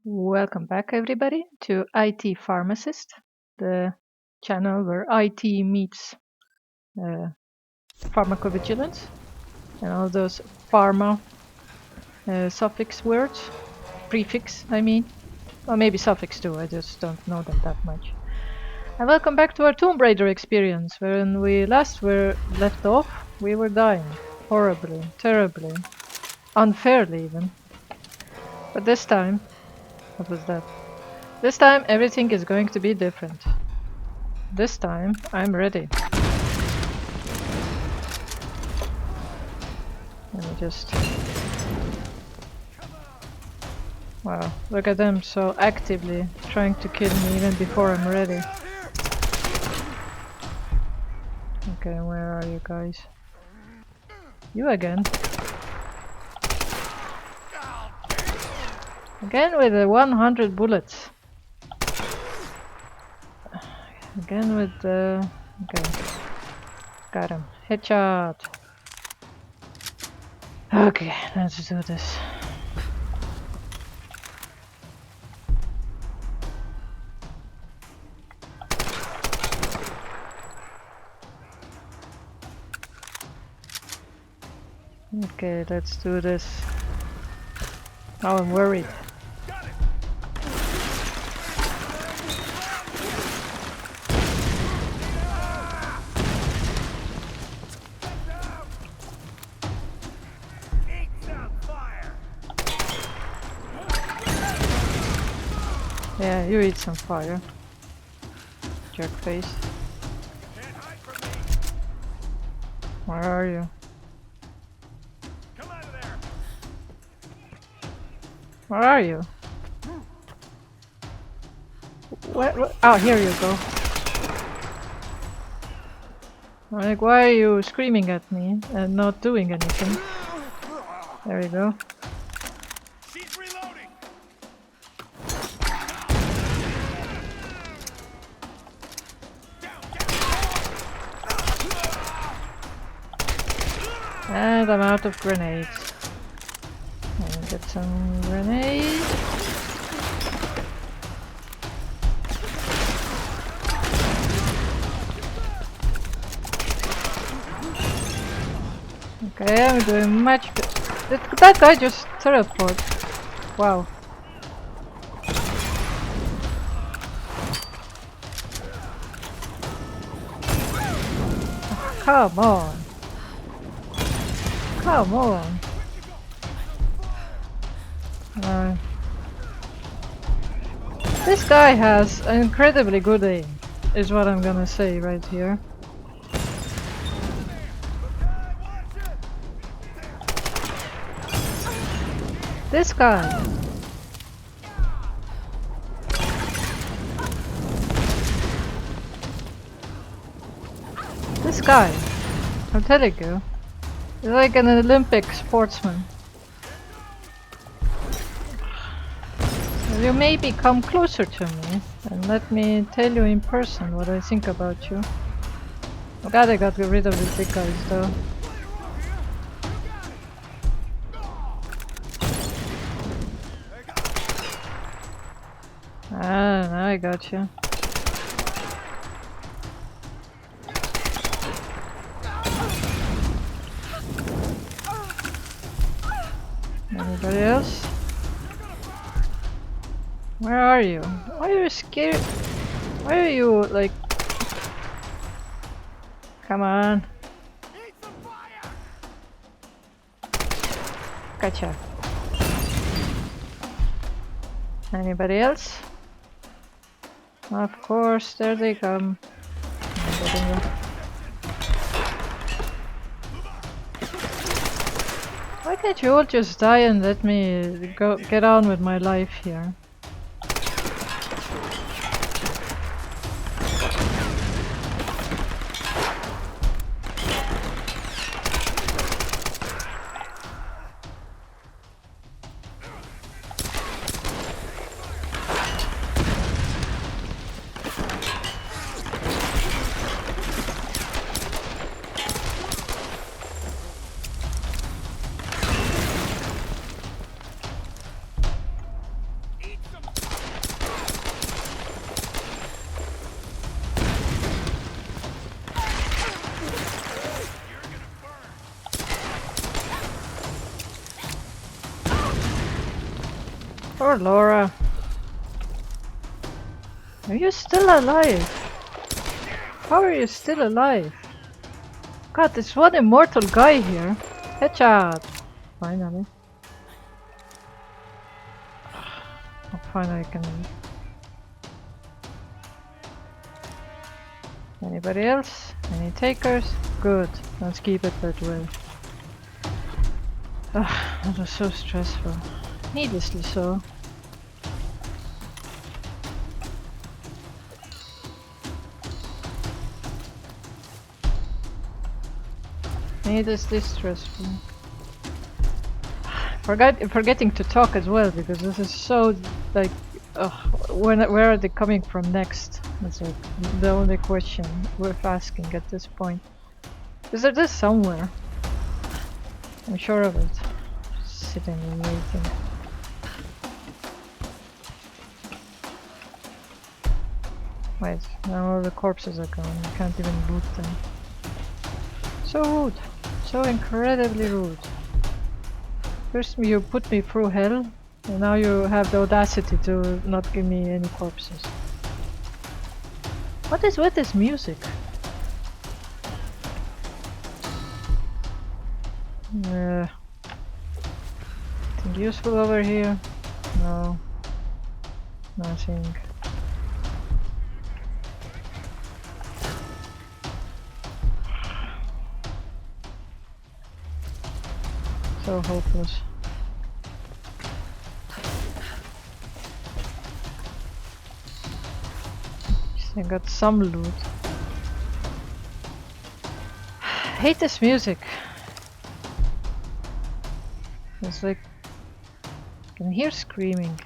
Welcome back, everybody, to IT Pharmacist, the channel where IT meets uh, pharmacovigilance and all those pharma suffix words, prefix, I mean, or maybe suffix too, I just don't know them that much. And welcome back to our Tomb Raider experience. When we last were left off, we were dying horribly, terribly, unfairly even. But this time, what was that? This time everything is going to be different. This time I'm ready. Let me just... Wow, look at them so actively trying to kill me even before I'm ready. Okay, where are you guys? You again. Again with the 100 bullets. Again with the... Okay. Got him. Headshot. Okay, let's do this. Okay, let's do this. Now I'm worried. Yeah, you eat some fire. Jerk face. Where are you? Where are you? Where? Oh, here you go. Like, why are you screaming at me and not doing anything? There you go. She's reloading. And I'm out of grenades. Let me get some grenades. Okay, I'm doing much good. That guy just teleported. Wow. Come on. Come on. This guy has an incredibly good aim, is what I'm gonna say right here. This guy. This guy. I'm telling you. He's like an Olympic sportsman. You maybe come closer to me and let me tell you in person what I think about you. I'm glad I got rid of these big guys though. Ah, now I got you. Anybody else? Where are you? Why are you scared? Why are you like... Come on. Gotcha. Anybody else? Of course, there they come. Why can't you all just die and let me go get on with my life here? Poor Laura. Are you still alive? How are you still alive? God, there's one immortal guy here. Headshot! Finally. Oh, finally I can... Anybody else? Any takers? Good. Let's keep it that way. That was so stressful. Needlessly so. Needlessly stressful. Forgetting to talk as well, because this is so like, where are they coming from next? That's like the only question worth asking at this point. Is there this somewhere? I'm sure of it. Just sitting and waiting. Wait, now all the corpses are gone. You can't even boot them. So rude. So incredibly rude. First you put me through hell, and now you have the audacity to not give me any corpses. What is with this music? Anything useful over here? No. Nothing. So hopeless. I got some loot. Hate this music. It's like I can hear screaming.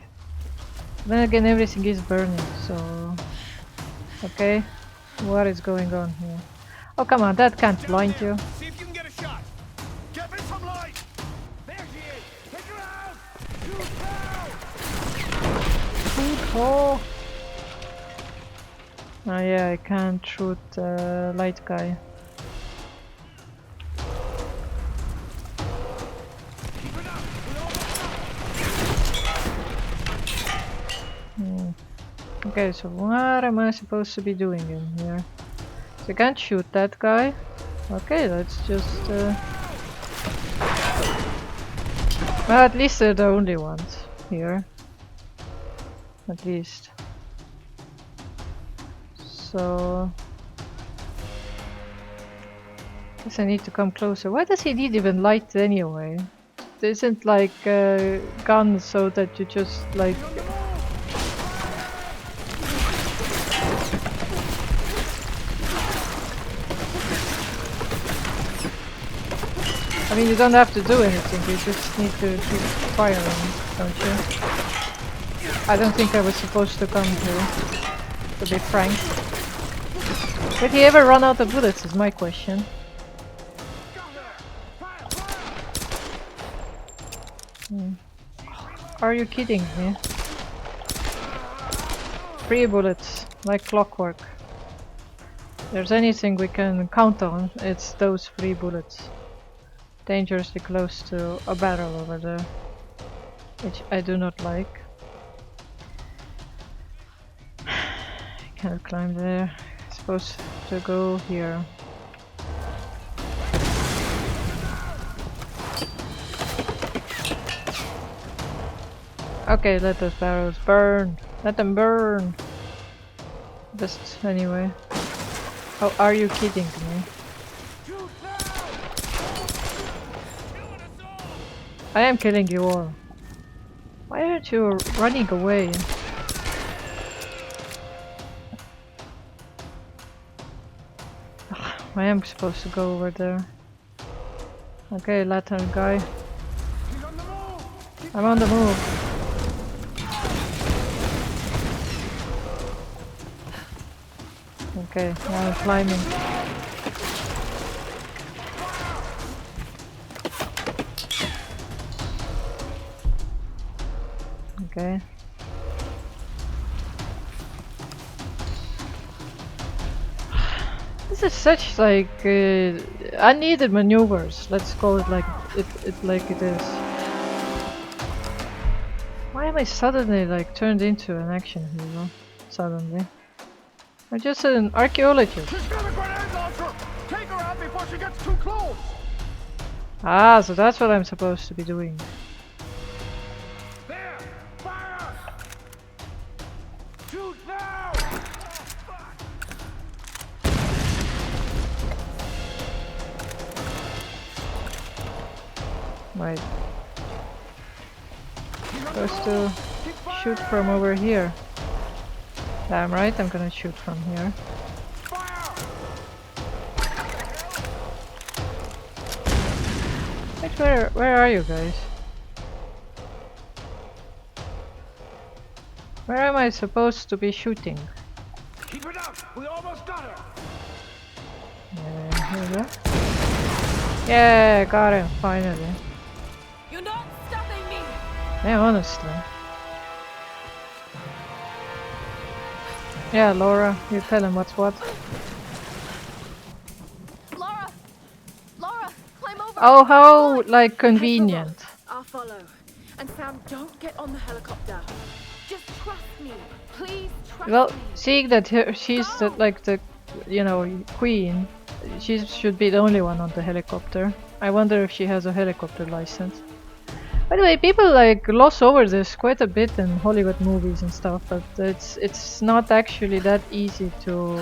Then again, everything is burning. So okay, what is going on here? Oh come on, that can't blind you. See if you can get a shot. Give it some light. There she is. Take her out. Shoot her. Oh. Oh yeah, I can't shoot the light guy. Okay, so what am I supposed to be doing in here? So I can't shoot that guy. Okay, let's just... Well, at least they're the only ones here. At least. So... Guess I need to come closer. Why does he need even light anyway? It isn't like guns so that you just like... I mean, you don't have to do anything, you just need to keep firing, don't you? I don't think I was supposed to come here, to be frank. Did he ever run out of bullets is my question. Are you kidding me? 3 bullets, like clockwork. If there's anything we can count on, it's those 3 bullets. Dangerously close to a barrel over there, which I do not like. I cannot climb there. I'm supposed to go here. Okay, let those barrels burn. Let them burn. Just anyway. Oh, are you kidding me? I am killing you all. Why aren't you running away? Ugh, I am supposed to go over there. Okay, lantern guy. I'm on the move. Okay, now I'm climbing. Okay. This is such like unneeded maneuvers. Let's call it like it is. Why am am I suddenly like turned into an action hero? Suddenly. I'm just an archaeologist. She's got a grenade launcher! Take her out before she gets too close! Ah, so that's what I'm supposed to be doing. There! Fire! Shoot now! Right. Supposed to shoot from over here. Damn right, I'm gonna shoot from here. Wait, where are you guys? Where am I supposed to be shooting? Keep it up! We almost got her! Here we go. Yeah, got him, finally. You're not stopping me! Yeah, honestly. Yeah, Laura, you tell him what's what. Laura! Laura, climb over! Oh, how, like, convenient. I'll follow. And Sam, don't get on the helicopter. Just trust me. Please trust Well, me. seeing that she's the, like the, you know, queen, she should be the only one on the helicopter. I wonder if she has a helicopter license. By the way, people like gloss over this quite a bit in Hollywood movies and stuff, but it's not actually that easy to,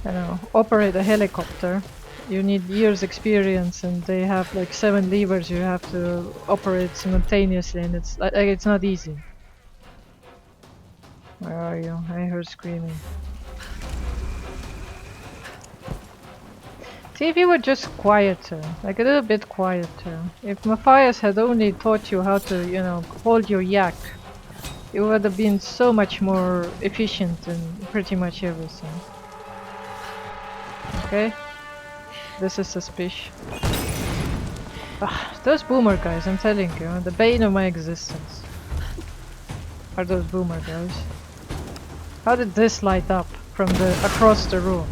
you know, operate a helicopter. You need years experience, and they have like 7 levers you have to operate simultaneously, and it's like it's not easy. Where are you? I heard screaming. See, if you were just quieter, like a little bit quieter. If Matthias had only taught you how to, you know, hold your yak, you would have been so much more efficient in pretty much everything. Okay? This is suspicious. Those boomer guys, I'm telling you, the bane of my existence. Are those boomer guys? How did this light up from the across the room?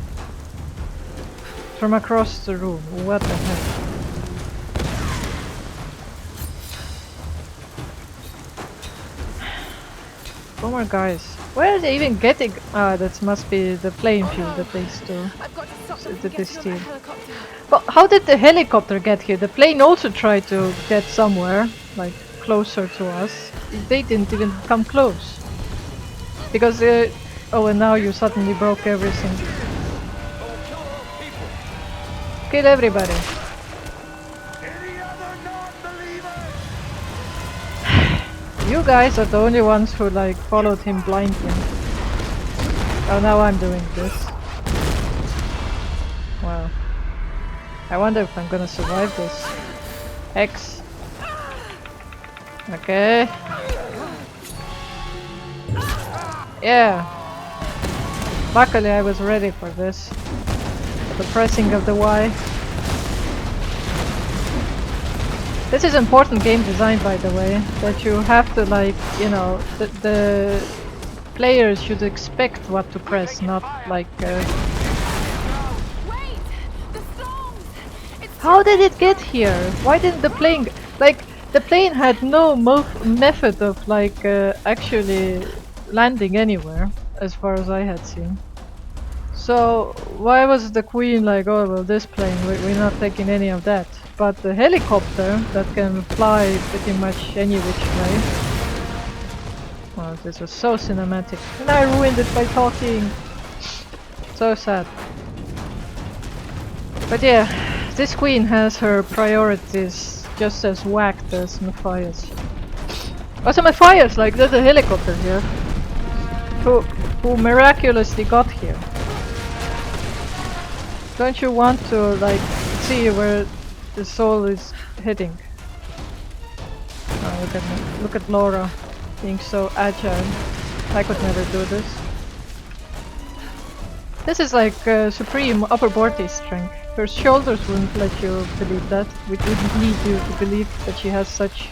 From across the room, what the heck? Boomer guys, where are they even getting? Ah, that must be the plane fuel that they stole. I've got to stop them That from they getting on steal. that helicopter. But how did the helicopter get here? The plane also tried to get somewhere, like closer to us. They didn't even come close. Because, oh, and now you suddenly broke everything. Kill everybody. Any other non-believers? You guys are the only ones who like followed him blindly. Oh, now I'm doing this. Wow. I wonder if I'm gonna survive this. X. Okay. Yeah. Luckily I was ready for this. The pressing of the Y. This is important game design, by the way, that you have to, like, you know, the players should expect what to press, not like Wait! The storms! It's how did it get here? Why didn't the plane like the plane had no method of like actually landing anywhere as far as I had seen. So why was the queen like, oh well, this plane, we're not taking any of that. But the helicopter that can fly pretty much any which way. Wow, this was so cinematic. And I ruined it by talking. So sad. But yeah, this queen has her priorities just as whacked as Matthias. Also Matthias, like, there's a helicopter here. Who miraculously got here. Don't you want to, like, see where the soul is heading? Oh, look at Laura being so agile. I could never do this. This is like supreme upper body strength. Her shoulders wouldn't let you believe that. Which wouldn't lead you to believe that she has such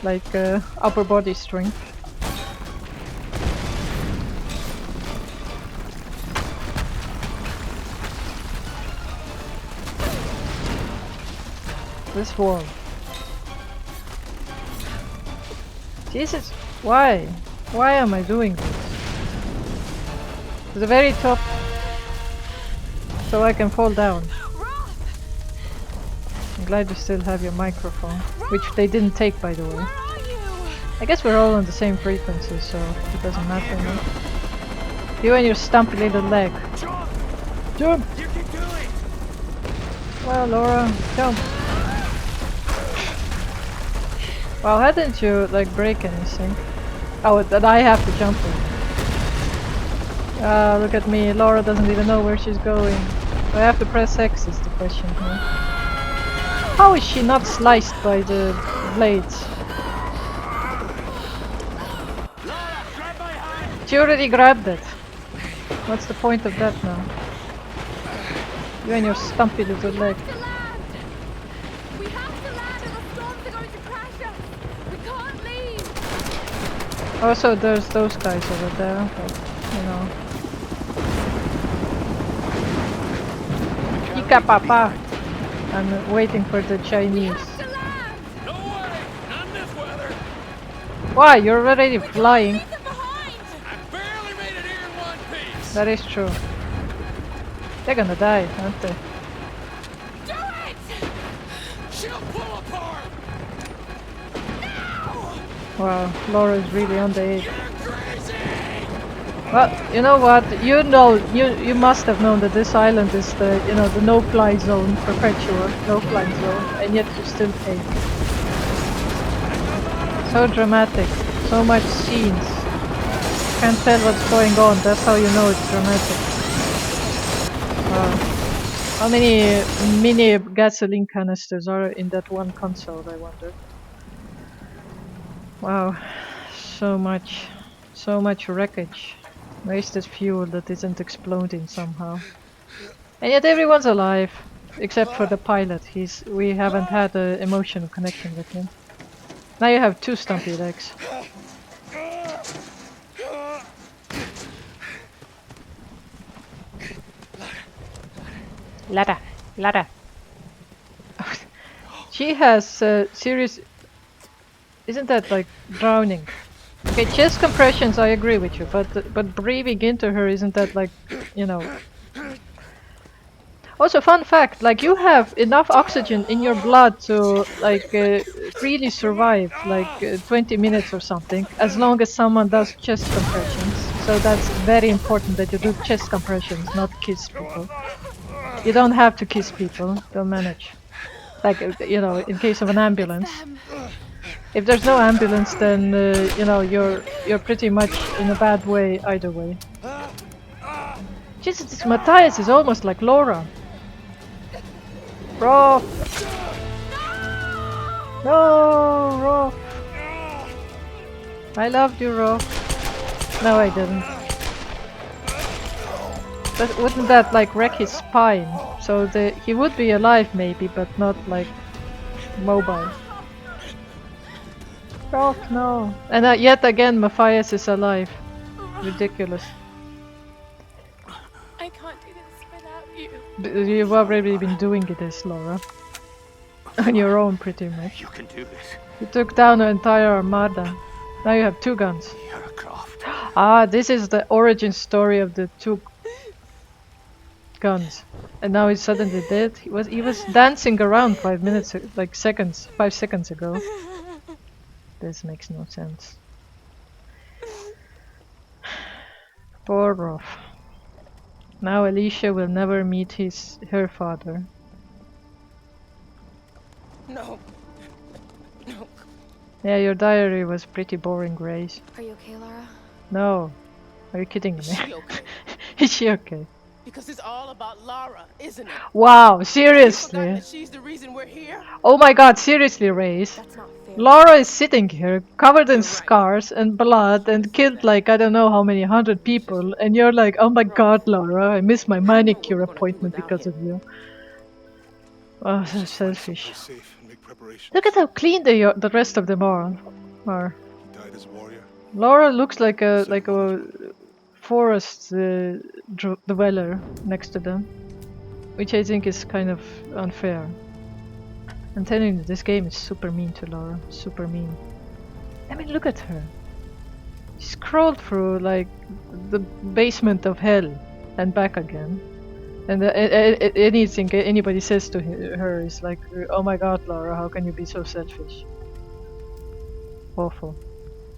like upper body strength. This wall. Jesus, why? Why am I doing this? To the very top, so I can fall down. I'm glad you still have your microphone, which they didn't take, by the way. Where are you? I guess we're all on the same frequency, so it doesn't matter. No? You and your stumpy little leg. Jump! Jump! You can do it! Well, Laura, jump. Well, how didn't you like break anything? Oh, that I have to jump over. Ah, look at me. Laura doesn't even know where she's going. Do I have to press X is the question here. How is she not sliced by the blades? Laura, grab my hand! She already grabbed it. What's the point of that now? You and your stumpy little leg. To land! We have to land or the storms are going to crash us! We can't leave! Also, there's those guys over there, but, you know. Ika papa! I'm waiting for the We Chinese. have to land! No way! Not in this weather! Why? You're already flying. Leave them behind! I barely made it here in one piece! That is true. They're gonna die, aren't they? Do it! She'll pull apart! Wow, Laura is really on the edge. You're crazy! Well, you know what? You must have known that this island is the the no-fly zone, perpetual no-fly zone, and yet you still came. So dramatic, so much scenes. Can't tell what's going on. That's how you know it's dramatic. Wow. How many mini gasoline canisters are in that one console? I wonder. Wow, so much wreckage. Wasted fuel that isn't exploding somehow. And yet everyone's alive, except for the pilot. We haven't had an emotional connection with him. Now you have two stumpy legs. Ladder. She has serious... Isn't that like drowning? Okay, chest compressions, I agree with you, but breathing into her, isn't that like, Also, fun fact, like you have enough oxygen in your blood to like really survive like 20 minutes or something, as long as someone does chest compressions. So that's very important that you do chest compressions, not kiss people. You don't have to kiss people, they'll manage. Like, in case of an ambulance. If there's no ambulance, then you're pretty much in a bad way either way. Jesus, this Matthias is almost like Laura. Rolf! No, Rolf! I loved you, Rolf. No, I didn't. But wouldn't that like wreck his spine? So he would be alive maybe, but not like mobile. Rolf, no. And yet again, Matthias is alive. Ridiculous. I can't do this without you. You've already been doing this, Laura. On your own, pretty much. You can do this. You took down an entire armada. Now you have two guns. Lara Croft. Ah, this is the origin story of the two guns. And now he's suddenly dead. He was dancing around 5 seconds ago. This makes no sense. Poor Rolf. Now Alicia will never meet her father. No. No. Yeah, your diary was pretty boring, Grace. Are you okay, Lara? No. Are you kidding me? Is she okay? Is she okay? Because it's all about Lara, isn't it? Wow, You forgot seriously? that she's the reason we're here? Oh my god, seriously, Race? That's not fair. Laura is sitting here, covered in You're right. scars and blood, and killed like I don't know how many 100 people, and you're like, oh my god, Laura, I missed my manicure appointment because of you. Oh, so selfish. Safe and make preparations. Look at how clean the rest of them are. He died as a warrior. Laura looks like a forest dweller next to them, which I think is kind of unfair. I'm telling you, this game is super mean to Laura. Super mean. I mean, look at her. She's crawled through like the basement of hell and back again. And anything anybody says to her is like, "Oh my God, Laura, how can you be so selfish?" Awful.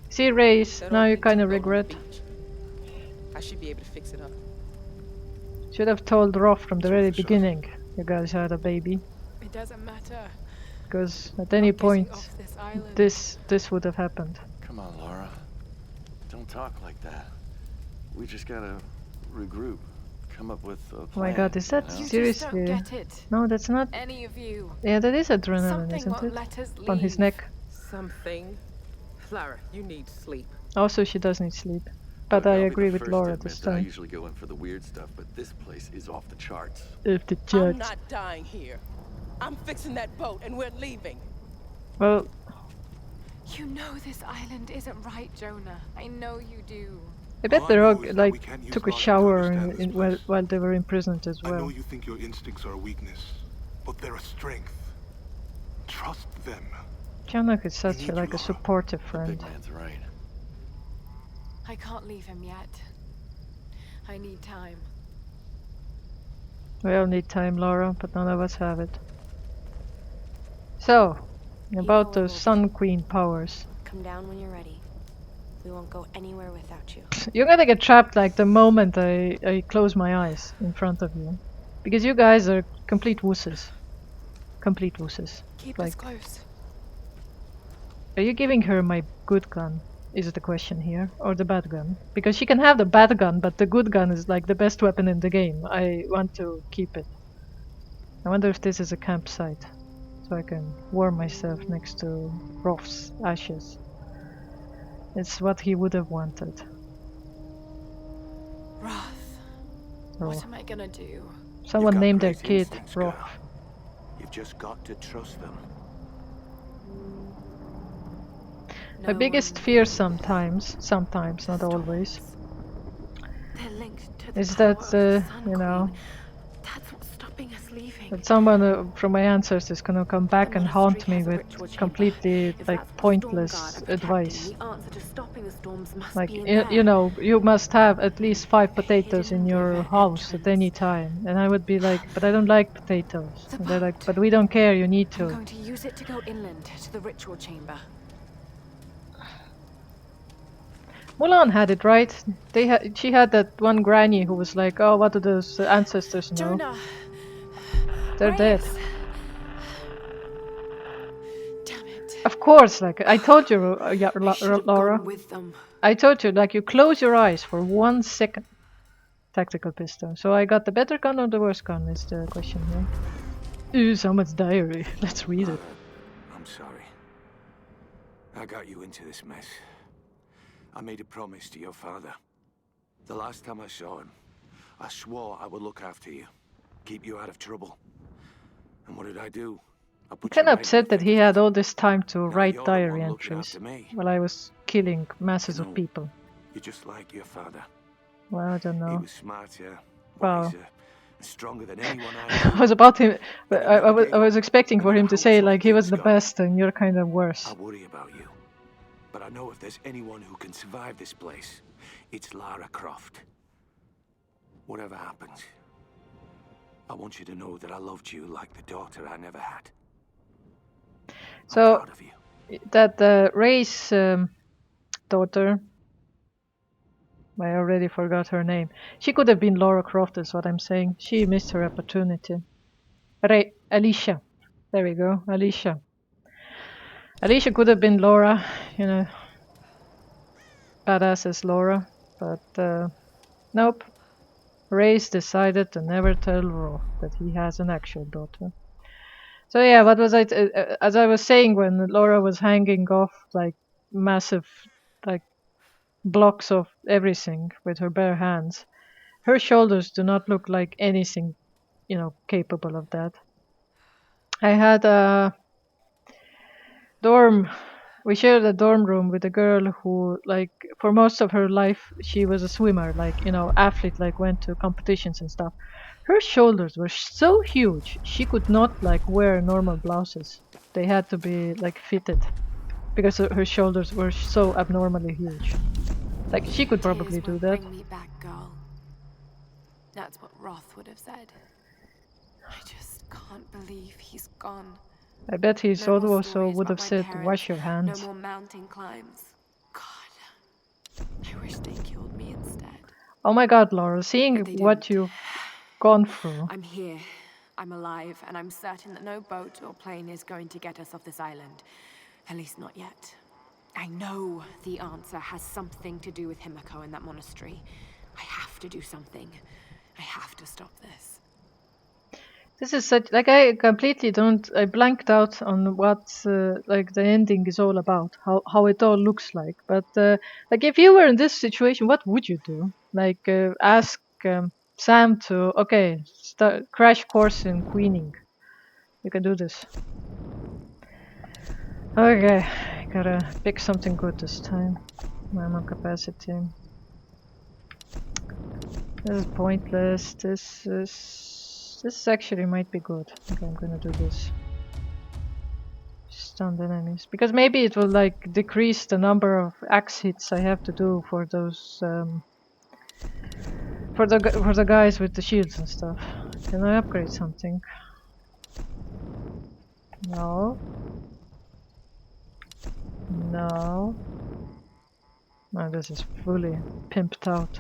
See, Race, That now old you thing kind of took over the regret. beach. I should be able to fix it up. Should have told Rolf from the It's very worth a shot. beginning you guys had a baby, It doesn't matter. because at any Not getting point off this island. this would have happened. Come on, Laura. Don't talk like that. We just gotta regroup. Come up with a plan. Oh my God, is that you know? You seriously? just don't get it. No, that's not. Any of you. Yeah, that is adrenaline, Something isn't won't it? let us leave. On his neck. Something. Lara, you need sleep. Also, she does need sleep. But Look, I I'll be agree the with first Laura to this admit that I time. usually go in for the weird stuff, but this place is off the charts. If the I'm judge. not dying here. I'm fixing that boat and we're leaving. Well, You know this island isn't right, Jonah. I know you do. I bet All I the know rogue is that we like can't use took a logic to shower understand this while place. while they were imprisoned as I know well. you think your instincts are a weakness, but they're a strength. Trust them. Janak is such need a, like you, a Laura. supportive The friend. big man's right. I can't leave him yet. I need time. We all need time, Laura, but none of us have it. So, about where those we'll Sun Queen powers. Come down when you're ready. We won't go anywhere without you. You're gonna get trapped like the moment I close my eyes in front of you. Because you guys are complete wusses. Complete wusses. Keep Like- us close. Are you giving her my good gun? Is the question here, or the bad gun? Because she can have the bad gun, but the good gun is like the best weapon in the game. I want to keep it. I wonder if this is a campsite, so I can warm myself next to Rolf's ashes. It's what he would have wanted. Roth, Oh. what am I gonna do? Someone got named their great kid instincts, Rolf. girl. You've just got to trust them. My No biggest one fear leaves sometimes, the not always, storms. They're linked to the is power that, of the Sun you know, Queen. That's what's stopping us leaving. that someone from my ancestors is gonna come back The and haunt monastery me has a with ritual chamber. completely If like that's what pointless Stormguard are protecting, advice. the answer to stopping the storms must Like, be in you there. know, you must have at least 5 potatoes Hidden in your river house at any entrance. time. And I would be like, but I don't like potatoes. The And they're like, boat. but we don't care, you need I'm to. going to use it to go inland to the ritual chamber. Mulan had it right. She had that one granny who was like, oh, what do those ancestors know? Jonah! They're dead. Reyes! Damn it. Of course, like, I told you, yeah, I should have Laura. gone with them. I told you, like, you close your eyes for 1 second. Tactical pistol. So I got the better gun or the worse gun is the question here. Ooh, someone's diary. Let's read it. I'm sorry. I got you into this mess. I made a promise to your father. The last time I saw him, I swore I would look after you, keep you out of trouble. And what did I do? I put you Kind of right in upset the that he thick of had it. all this time to Now write you're the diary one looking entries after me. while I was killing masses You of know, people. You're just like your father. Well, I don't He know. was smarter, Wow. wiser, and stronger than anyone I I knew. was about him. But he I never was, gave I was up, expecting no for matter him to how say tough like he was things the got. best and you're kind of worse. I worry about you. But I know if there's anyone who can survive this place, it's Lara Croft. Whatever happens, I want you to know that I loved you like the daughter I never had. I'm So proud of you. that Ray's daughter, I already forgot her name. She could have been Laura Croft, is what I'm saying. She missed her opportunity. Alicia. There we go, Alicia. Alicia could have been Laura, you know, badass as Laura, but nope. Ray's decided to never tell Roth that he has an actual daughter. So yeah, what was as I was saying when Laura was hanging off like massive, like blocks of everything with her bare hands, her shoulders do not look like anything, you know, capable of that. I had a dorm. We shared a dorm room with a girl who, like, for most of her life, she was a swimmer, like, you know, athlete, like, went to competitions and stuff. Her shoulders were so huge, she could not, like, wear normal blouses. They had to be, like, fitted. because her shoulders were so abnormally huge. Like she could Tears probably do won't that. Bring me back, girl. That's what Roth would have said. I just can't believe he's gone. I bet he No more also stories would about have my said, parents, "Wash your No hands." more mountain climbs. God, I wish they killed me instead. Oh my God, Laura, seeing But they what didn't. you've gone through. I'm here. I'm alive, and I'm certain that no boat or plane is going to get us off this island. At least not yet. I know the answer has something to do with Himiko and that monastery. I have to do something. I have to stop this. This is such like I completely don't. I blanked out on what like the ending is all about, how it all looks like. But like if you were in this situation, what would you do? Like ask Sam to start crash course in queening. You can do this. Okay, gotta pick something good this time. Ammo capacity. This is pointless. This actually might be good. Okay, I'm gonna do this. Stunned enemies, because maybe it will like decrease the number of axe hits I have to do for those for the guys with the shields and stuff. Can I upgrade something? No. No. No, this is fully pimped out.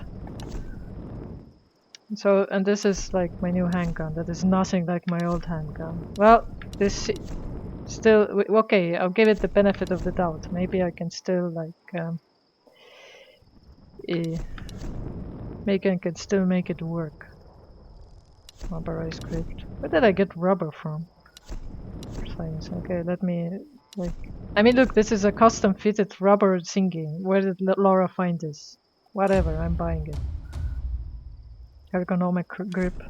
So, and this is like my new handgun. That is nothing like my old handgun. Well, this still okay. I'll give it the benefit of the doubt. Maybe I can still like I can still make it work. Rubberized script. Where did I get rubber from? Fine. Okay, let me like. I mean, look, this is a custom fitted rubber thingy. Where did Laura find this? Whatever, I'm buying it. Ergonomic grip.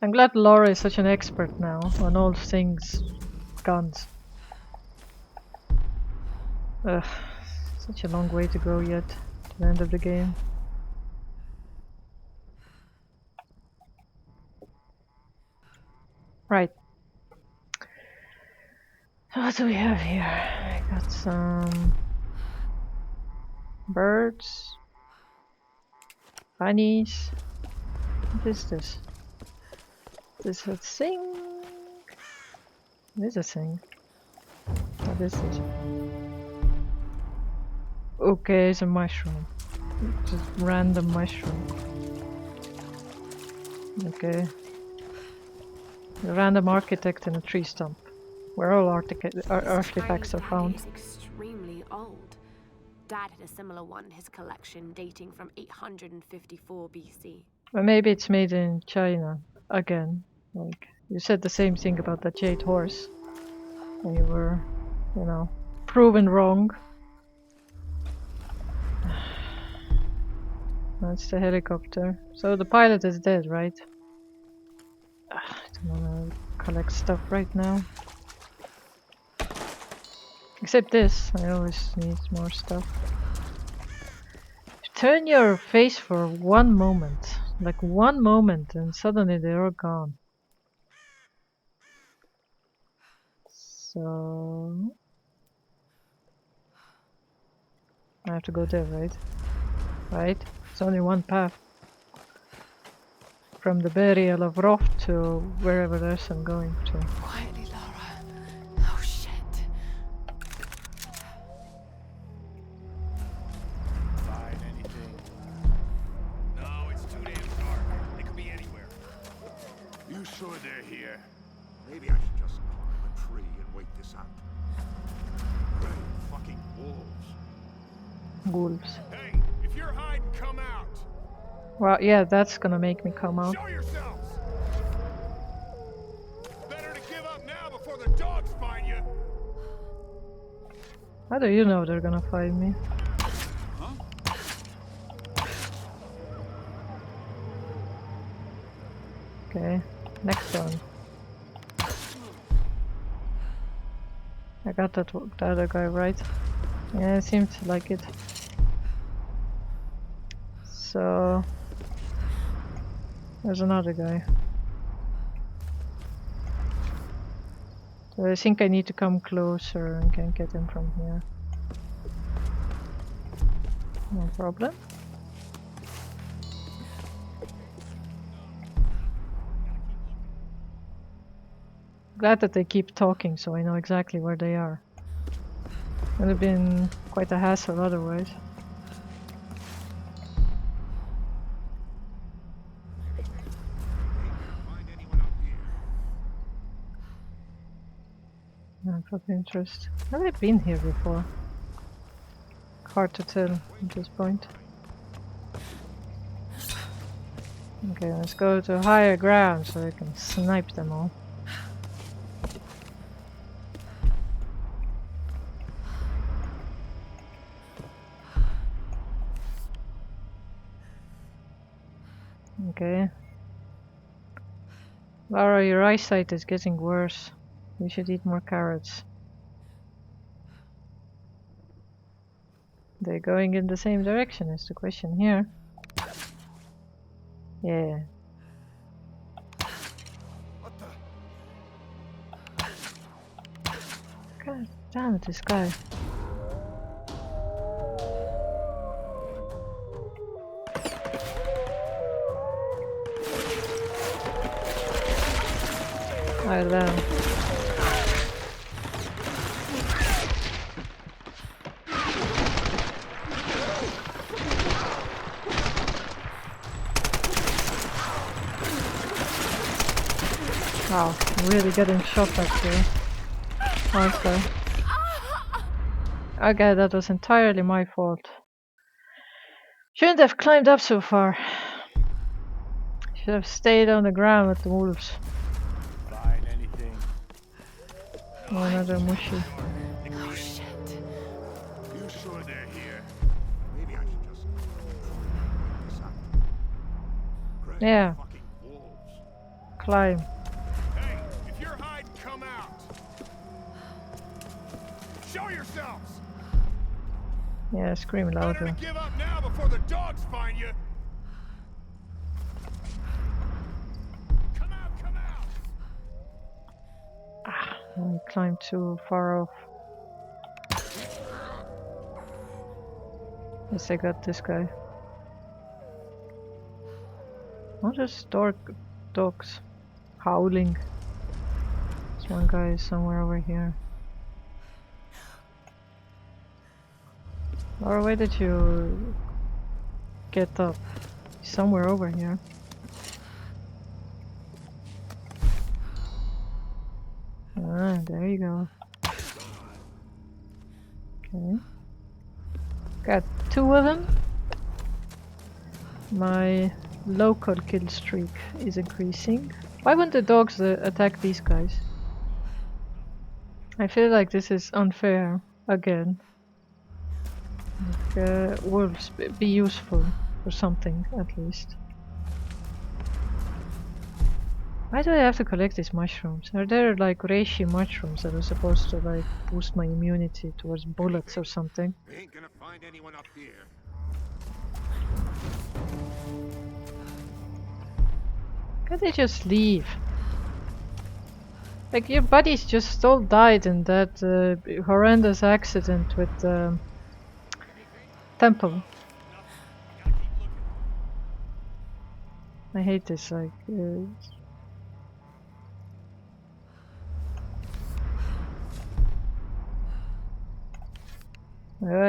I'm glad Laura is such an expert now on all things guns. Ugh, such a long way to go yet to the end of the game. Right. What do we have here? I got some birds, bunnies. What is this? This is a thing. It is a thing. What is this? Okay, it's a mushroom. Just random mushroom. Okay. A random architect in a tree stump, where all artifacts are found. This is extremely old. Dad had a similar one in his collection dating from 854 BC. Well, maybe it's made in China again. Like you said the same thing about the jade horse, and you were, you know, proven wrong. That's the helicopter. So the pilot is dead, right? I don't want to collect stuff right now. Except this, I always need more stuff. Turn your face for one moment. Like one moment, and suddenly they're all gone. So I have to go there, right? Right? It's only one path. From the burial of Roth to wherever else I'm going to. Quietly, Laura. Oh shit. Find anything? No, it's too damn dark. They could be anywhere. You sure they're here? Maybe I should just climb a tree and wait this out. Great fucking wolves. Wolves. Hey, if you're hiding, come out. Well, yeah, that's gonna make me come out. Show yourselves. Better to give up now before the dogs find you. How do you know they're gonna find me? Okay, next one. I got that the other guy right. Yeah, it seemed like it. So there's another guy. So I think I need to come closer and can get him from here. No problem. Glad that they keep talking so I know exactly where they are. Would have been quite a hassle otherwise. Find anyone up here. Not of interest. Have I been here before? Hard to tell at this point. Okay, let's go to higher ground so I can snipe them all. Okay. Lara, your eyesight is getting worse. You should eat more carrots. They're going in the same direction is the question here. Yeah. What the? God damn it, this guy. I'll wow, I'm really getting shot back here. Okay. Okay, that was entirely my fault. Shouldn't have climbed up so far. Should have stayed on the ground with the wolves. Find anything? Oh, another mushy. Oh shit. You sure they're here? Maybe I should just wait this out. Great Yeah. fucking wolves. Climb. Hey, if you're hiding, come out. Show yourselves. Yeah, scream Better louder. to give up now before the dogs find you. Come out, come out. I climbed too far off. Yes, I got this guy. What is dogs howling? This one guy is somewhere over here. Or where did you get up? Somewhere over here. Ah, there you go. Okay. Got 2 of them. My local kill streak is increasing. Why wouldn't the dogs attack these guys? I feel like this is unfair again. Like, wolves be useful for something at least. Why do I have to collect these mushrooms? Are there like reishi mushrooms that are supposed to like boost my immunity towards bullets or something? We ain't gonna find anyone up here. Can't they just leave? Like your buddies just all died in that horrendous accident with the temple. I hate this, like... oh,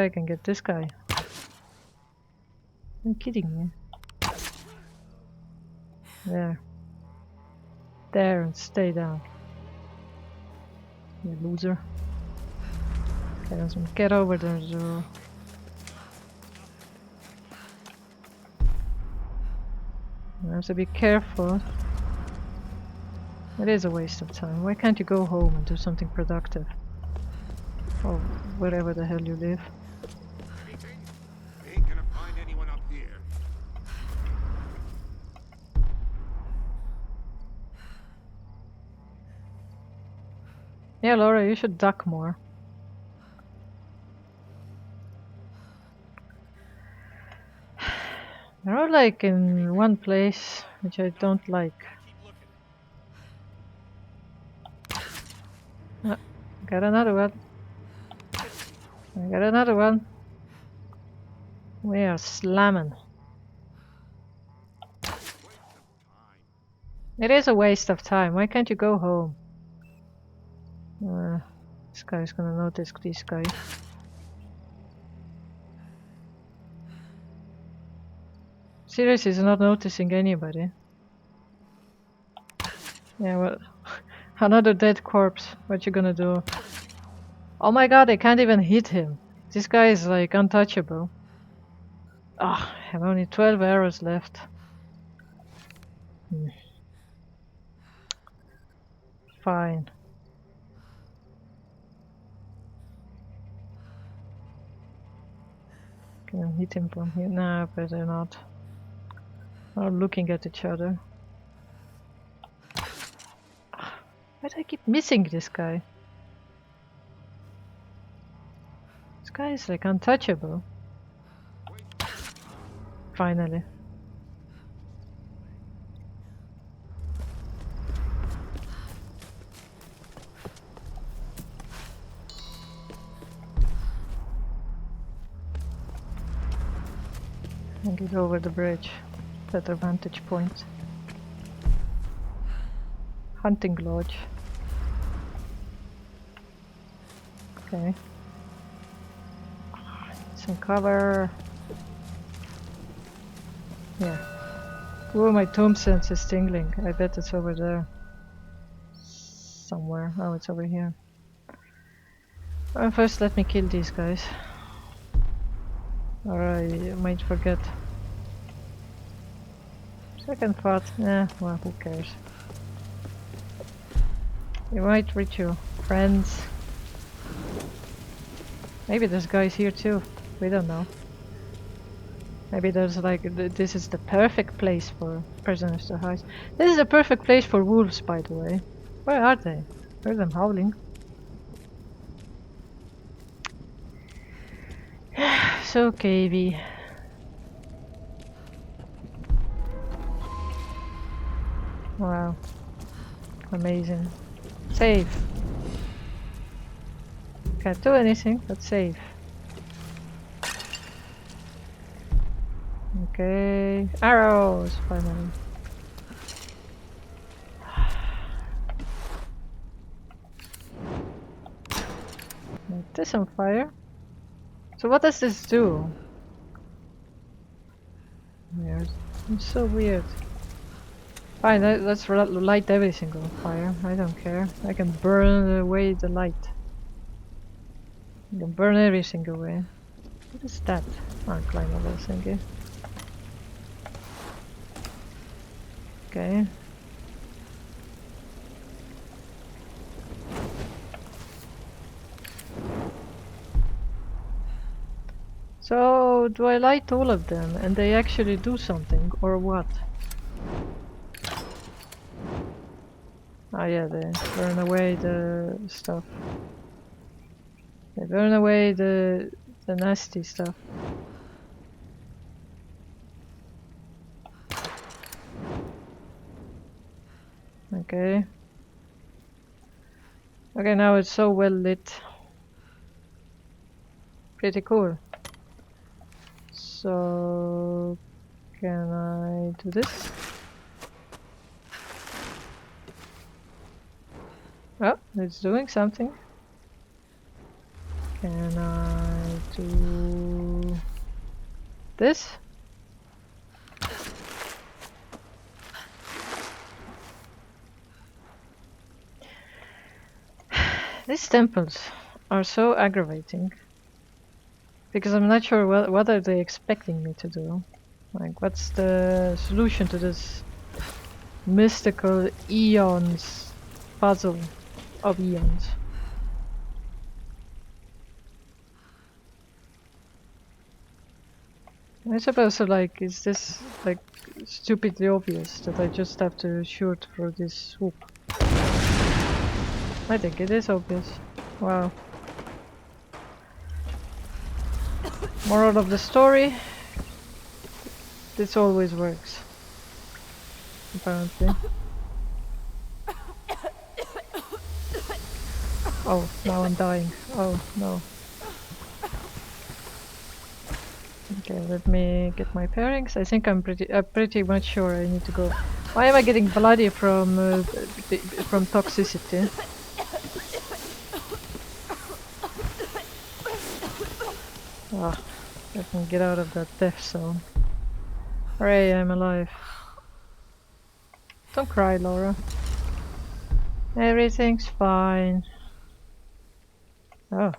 I can get this guy. Are you kidding me? There. There and stay down. You loser. Okay, let's get over there, so... I have to be careful. It is a waste of time. Why can't you go home and do something productive? Or wherever the hell you live. Anything? We ain't gonna find anyone up here. Yeah, Laura, you should duck more. They're all like in one place, which I don't like. Got another one. I got another one. We are slamming. It is a waste of time. Why can't you go home? This guy's gonna notice this guy. Seriously, he's not noticing anybody. Yeah, well, another dead corpse. What you gonna do? Oh my god, I can't even hit him. This guy is like untouchable. Ah, I have only 12 arrows left. Fine. Can I hit him from here? Nah, better not. We're looking at each other. Why do I keep missing this guy? This guy is like untouchable. Finally. And get over the bridge. Better vantage point. Hunting lodge. Okay. Some cover. Yeah. Oh, my tomb sense is tingling. I bet it's over there. Somewhere. Oh, it's over here. Well, first let me kill these guys. Or I might forget. Second thought, well, who cares? You might reach your friends. Maybe there's guys here too. We don't know. Maybe there's like, this is the perfect place for prisoners to hide. This is the perfect place for wolves, by the way. Where are they? I heard them howling. So cavey. Wow. Amazing. Save. Can't do anything, but save. Okay. Arrows, finally. Light this on fire. So what does this do? Weird. It's so weird. Fine, let's light everything on fire. I don't care. I can burn away the light. I can burn everything away. What is that? Oh, climbable thingy. Okay. So, do I light all of them and they actually do something, or what? Oh yeah, they burn away the stuff. They burn away the nasty stuff. Okay. Okay, now it's so well lit. Pretty cool. So, can I do this? Oh, it's doing something. Can I do this? These temples are so aggravating. Because I'm not sure what are they expecting me to do. Like, what's the solution to this mystical eons puzzle of eons? I suppose, like, is this like stupidly obvious that I just have to shoot through this swoop? I think it is obvious. Wow. Moral of the story: this always works. Apparently. Oh, now I'm dying. Oh no. Okay, let me get my bearings. I think I'm pretty much sure I need to go. Why am I getting bloody from toxicity? Ah, I can get out of that death zone. Hooray, I'm alive. Don't cry, Laura. Everything's fine. Oh.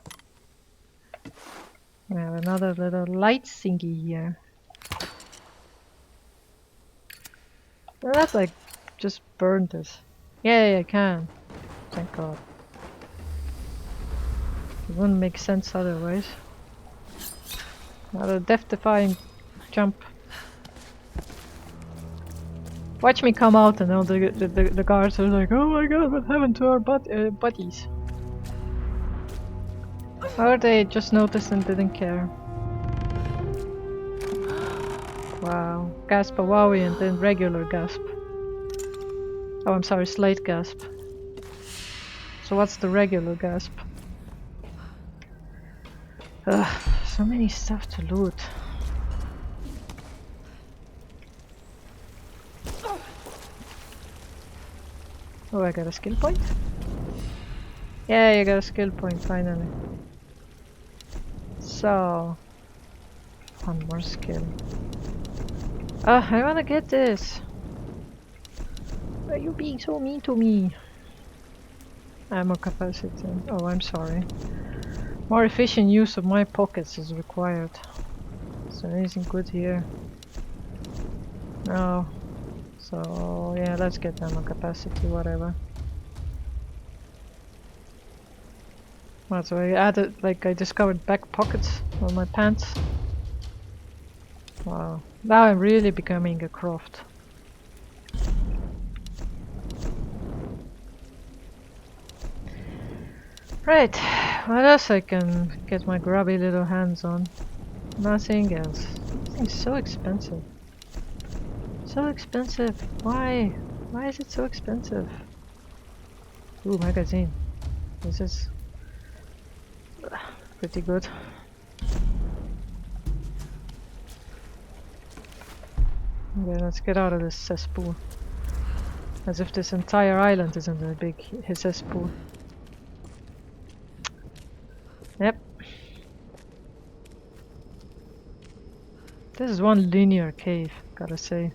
We have another little light thingy here. Well, that's like just burned this. Yay, I can. Thank God. It wouldn't make sense otherwise. Another death-defying jump. Watch me come out and all the guards are like, oh my god, what happened to our buddies? Or they just noticed and didn't care. Wow. Gasp a wowie and then regular gasp. Oh, I'm sorry, slight gasp. So what's the regular gasp? Ugh, so many stuff to loot. Oh, I got a skill point? Yeah, you got a skill point finally. So, one more skill. I wanna get this. Why are you being so mean to me? Ammo capacity. Oh, I'm sorry. More efficient use of my pockets is required. Is there anything good here? No. So, yeah, let's get ammo capacity, whatever. Well, so I added, like, I discovered back pockets on my pants. Wow. Now I'm really becoming a croft. Right, what else I can get my grubby little hands on? Nothing else. Everything's so expensive. So expensive. Why? Why is it so expensive? Ooh, magazine. This is pretty good. Okay, let's get out of this cesspool. As if this entire island isn't a big cesspool. Yep. This is one linear cave, gotta say.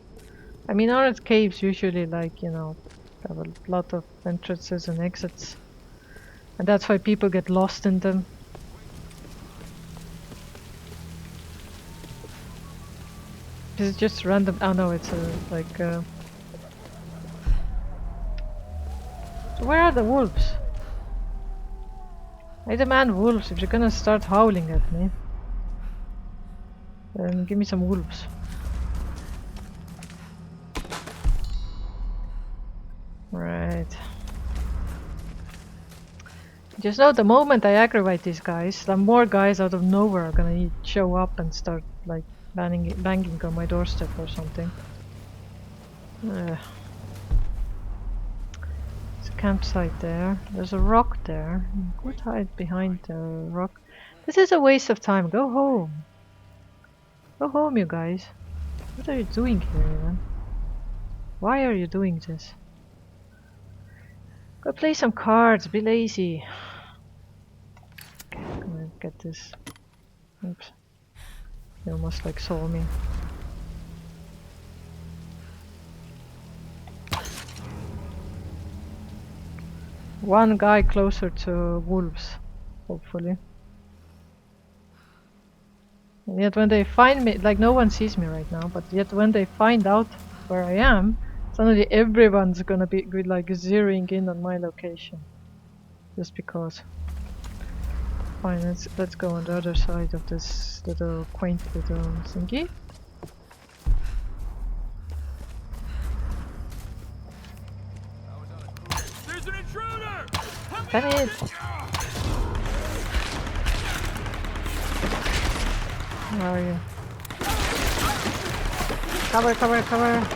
I mean, aren't caves usually like, you know, have a lot of entrances and exits? And that's why people get lost in them. Is it just random? Oh no, it's like so where are the wolves? I demand wolves. If you're gonna start howling at me, then give me some wolves. Right. Just know the moment I aggravate these guys, some more guys out of nowhere are gonna show up and start like banging on my doorstep or something. There's a campsite there. There's a rock there. Could hide behind the rock. This is a waste of time. Go home. Go home, you guys. What are you doing here, man? Why are you doing this? Go play some cards. Be lazy. Okay, I'm gonna get this. Oops. He almost like saw me. One guy closer to wolves, hopefully. And yet when they find me, like no one sees me right now, but yet when they find out where I am, suddenly everyone's gonna be like zeroing in on my location. Just because. Fine, let's go on the other side of this little quaint little thingy. There's an intruder! Damn it! Where are you? Cover, cover, cover!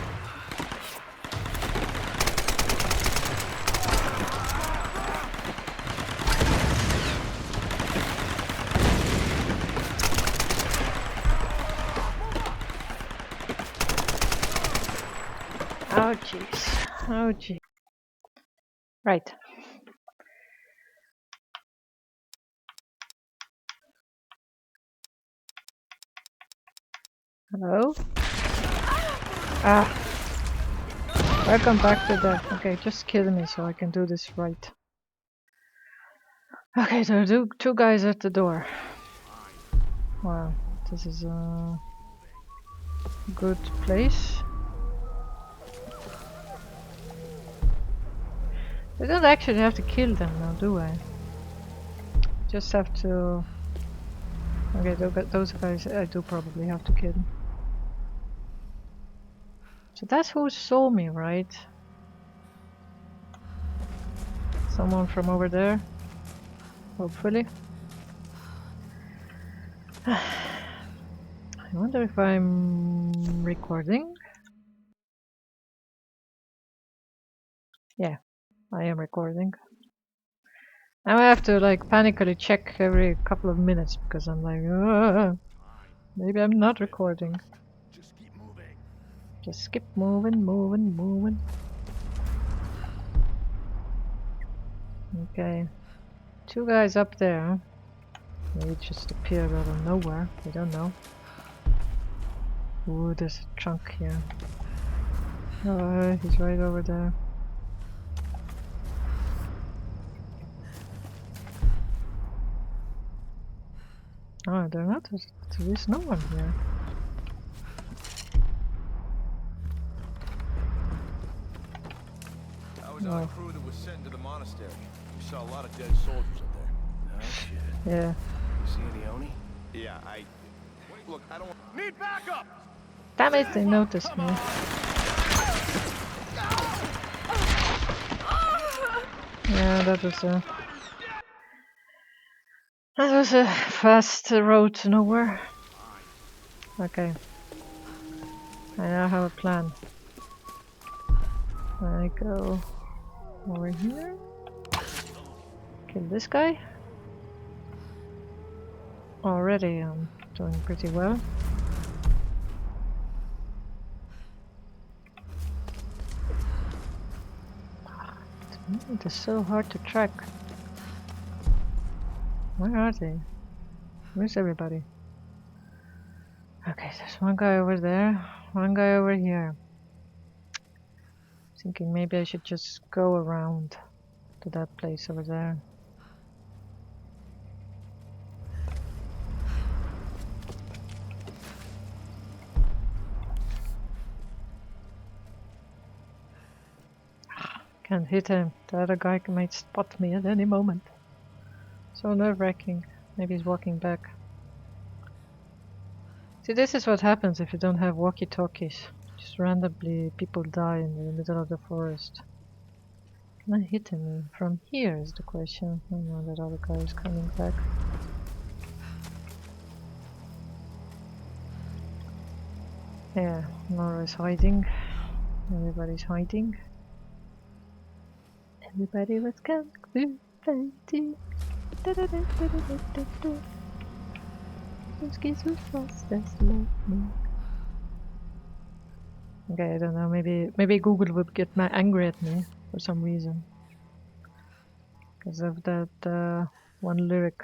Oh jeez. Oh jeez. Right. Hello? Ah. Welcome back to that. Okay, just kill me so I can do this right. Okay, there are two guys at the door. Wow, this is a good place. I don't actually have to kill them now, do I? Just have to... Okay, those guys I do probably have to kill. So that's who saw me, right? Someone from over there? Hopefully. I wonder if I'm recording. Yeah, I am recording. Now I have to like panically check every couple of minutes because I'm like, maybe I'm not recording. Just keep moving. Just keep moving, moving, moving. Okay. Two guys up there. Maybe it just appeared out of nowhere. I don't know. Ooh, there's a trunk here. Oh, he's right over there. Oh, they're not. There's no one here. I was on a crew that was sent to the monastery. We saw a lot of dead soldiers up there. Oh shit. Yeah. You see any Oni? Yeah, look, I don't need backup! Damn it, they noticed me. Yeah, that was a fast road to nowhere. Okay. I now have a plan. I go over here. Kill this guy. Already I'm doing pretty well. It is so hard to track. Where are they? Where's everybody? Okay, there's one guy over there, one guy over here. Thinking maybe I should just go around to that place over there. Can't hit him. The other guy might spot me at any moment. So nerve-wracking. Maybe he's walking back. See, this is what happens if you don't have walkie-talkies. Just randomly people die in the middle of the forest. Can I hit him from here is the question. I know that other guy is coming back. Yeah, Nora is hiding. Everybody's hiding. Everybody was kung fu fighting. Those kids were fast as lightning. Okay, I don't know. Maybe Google would get angry at me for some reason because of that one lyric.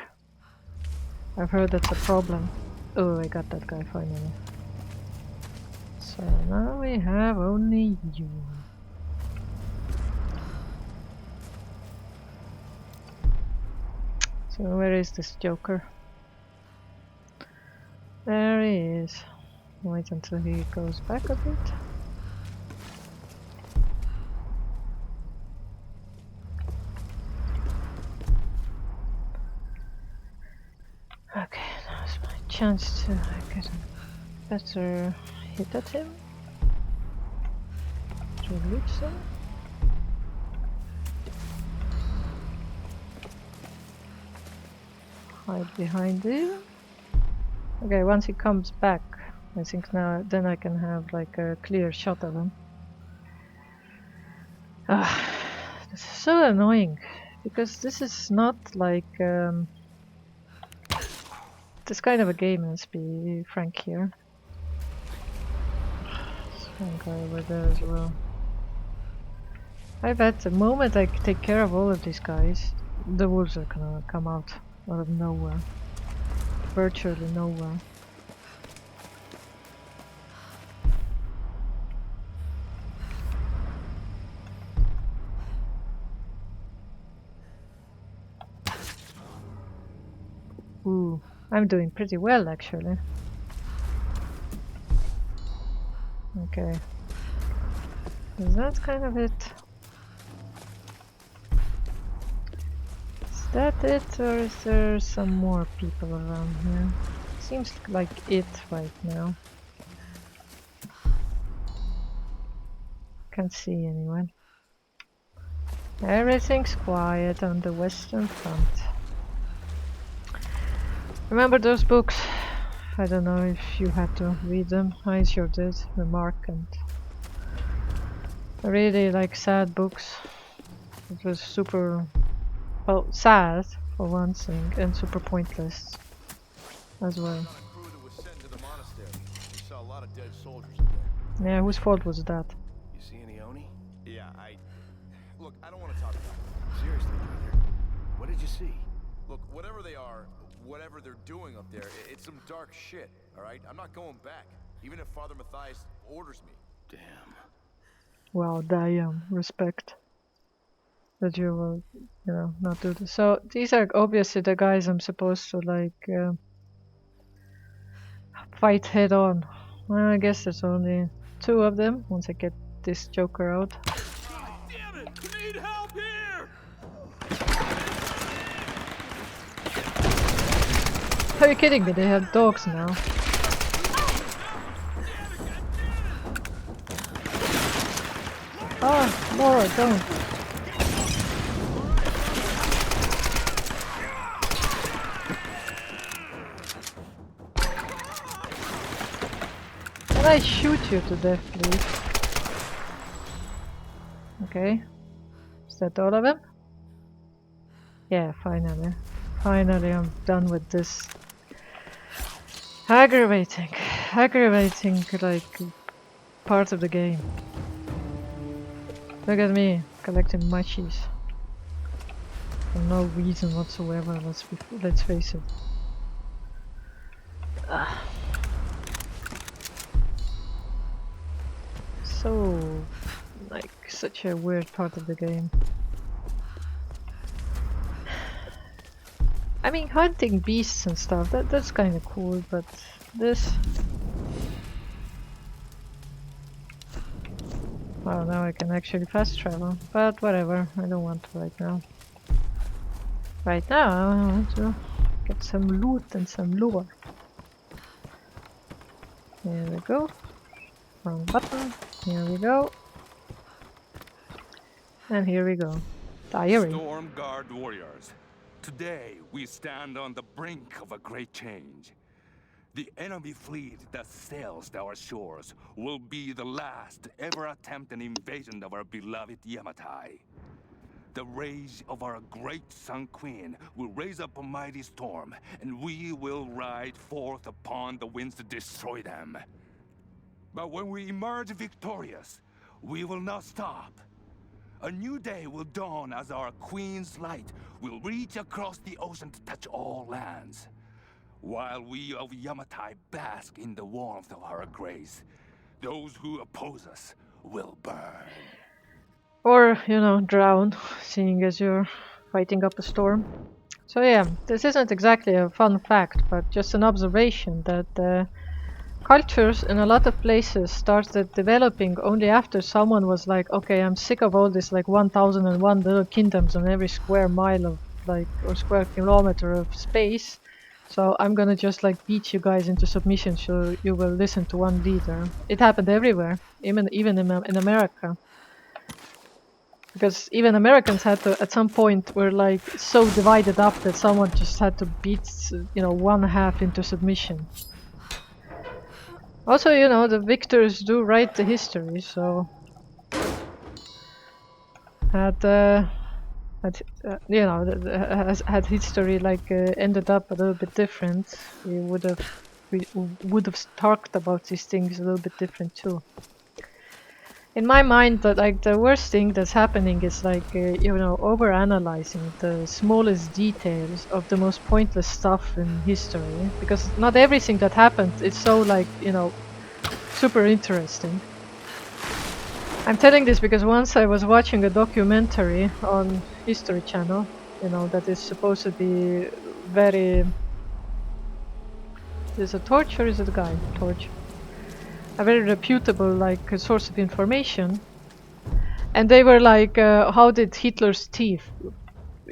I've heard that's a problem. Oh, I got that guy finally. So now we have only you. So where is this Joker? There he is. Wait until he goes back a bit. Okay, now's my chance to get a better hit at him. To reach him. Hide behind him. Okay, once he comes back, I think now then I can have like a clear shot of him. This is so annoying because this is not like this kind of a game. Let's be frank here. There's one guy over there as well. I bet the moment I take care of all of these guys, the wolves are gonna come out of nowhere. Virtually nowhere. Ooh, I'm doing pretty well actually. Okay. Is that kind of it? Is that it, or is there some more people around here? Seems like it right now. Can't see anyone. Everything's quiet on the Western Front. Remember those books? I don't know if you had to read them. I sure did. Remark and really like sad books. It was super, well, sad for one thing, and super pointless as well. On a crew that was sent to the monastery. We saw a lot of dead soldiers up there. Yeah, whose fault was that? You see any Oni? Yeah, look, I don't want to talk about it. Seriously, brother. What did you see? Look, whatever they are, whatever they're doing up there, it's some dark shit, alright? I'm not going back, even if Father Matthias orders me. Damn. Wow, damn, respect that you will, you know, not do this. So these are obviously the guys I'm supposed to like fight head on. Well, I guess there's only 2 of them once I get this Joker out. Damn it! I need help here! Are you kidding me? They have dogs now. Oh, Laura, don't. Can I shoot you to death, please? Okay. Is that all of them? Yeah, finally. Finally, I'm done with this. Aggravating, like, part of the game. Look at me, collecting machis. For no reason whatsoever, let's face it. Ah. So, like, such a weird part of the game. I mean, hunting beasts and stuff, that's kind of cool, but this... Well, now I can actually fast travel, but whatever, I don't want to right now. Right now, I want to get some loot and some lore. Here we go. Wrong button. Here we go. And here we go. Diary. Stormguard warriors. Today, we stand on the brink of a great change. The enemy fleet that sails our shores will be the last to ever attempt an invasion of our beloved Yamatai. The rage of our great Sun Queen will raise up a mighty storm, and we will ride forth upon the winds to destroy them. But when we emerge victorious, we will not stop. A new day will dawn as our Queen's light will reach across the ocean to touch all lands. While we of Yamatai bask in the warmth of her grace, those who oppose us will burn. Or, you know, drown, seeing as you're fighting up a storm. So yeah, this isn't exactly a fun fact, but just an observation that cultures in a lot of places started developing only after someone was like, okay, I'm sick of all this like 1001 little kingdoms on every square mile of like, or square kilometer of space. So I'm gonna just like beat you guys into submission so you will listen to one leader. It happened everywhere, even in America. Because even Americans had to, at some point, were like so divided up that someone just had to beat, you know, one half into submission. Also, you know, the victors do write the history, so you know, had history like ended up a little bit different, we would have talked about these things a little bit different too. In my mind, that like the worst thing that's happening is like you know, over-analyzing the smallest details of the most pointless stuff in history, because not everything that happened is so like, you know, super interesting. I'm telling this because once I was watching a documentary on History Channel, you know, that is supposed to be very... Is it a torch or is it a guy? Torch. A very reputable like source of information. And they were like, how did Hitler's teeth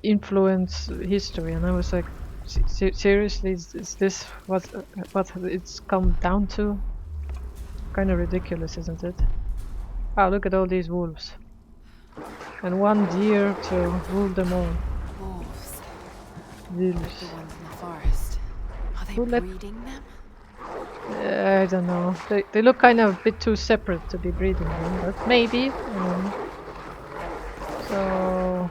influence history? And I was like, seriously, is this what it's come down to? Kind of ridiculous, isn't it? Wow, look at all these wolves. And one deer to rule them all. Wolves. Wolves. Like the ones in the forest. Are they Who let- breeding them? I don't know. They look kind of a bit too separate to be breeding them, but maybe. So...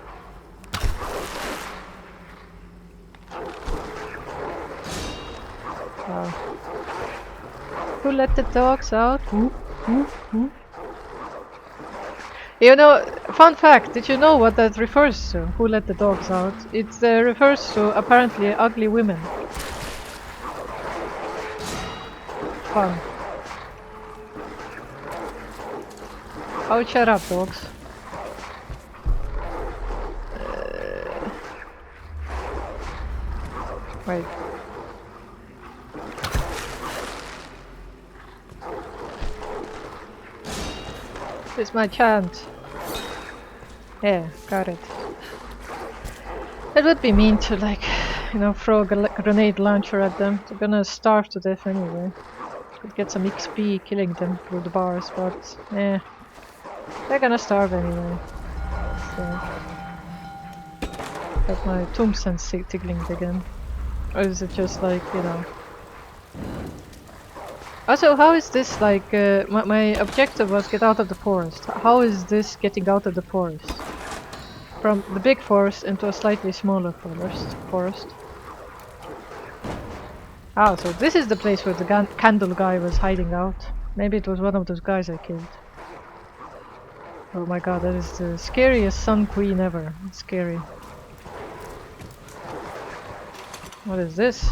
Who let the dogs out? Who? You know, fun fact, did you know what that refers to? Who let the dogs out? It refers to apparently ugly women. Fun. Oh, shut up, dogs. Wait. This is my chance. Yeah, got it. It would be mean to, like, you know, throw a grenade launcher at them. They're gonna starve to death anyway. Could get some XP killing them through the bars, but they're gonna starve anyway. So, got my tomb sense tickling again. Or is it just like, you know? Also, how is this like, my objective was get out of the forest. How is this getting out of the forest? From the big forest into a slightly smaller forest. Ah, so this is the place where the candle guy was hiding out. Maybe it was one of those guys I killed. Oh my god, that is the scariest Sun Queen ever. It's scary. What is this?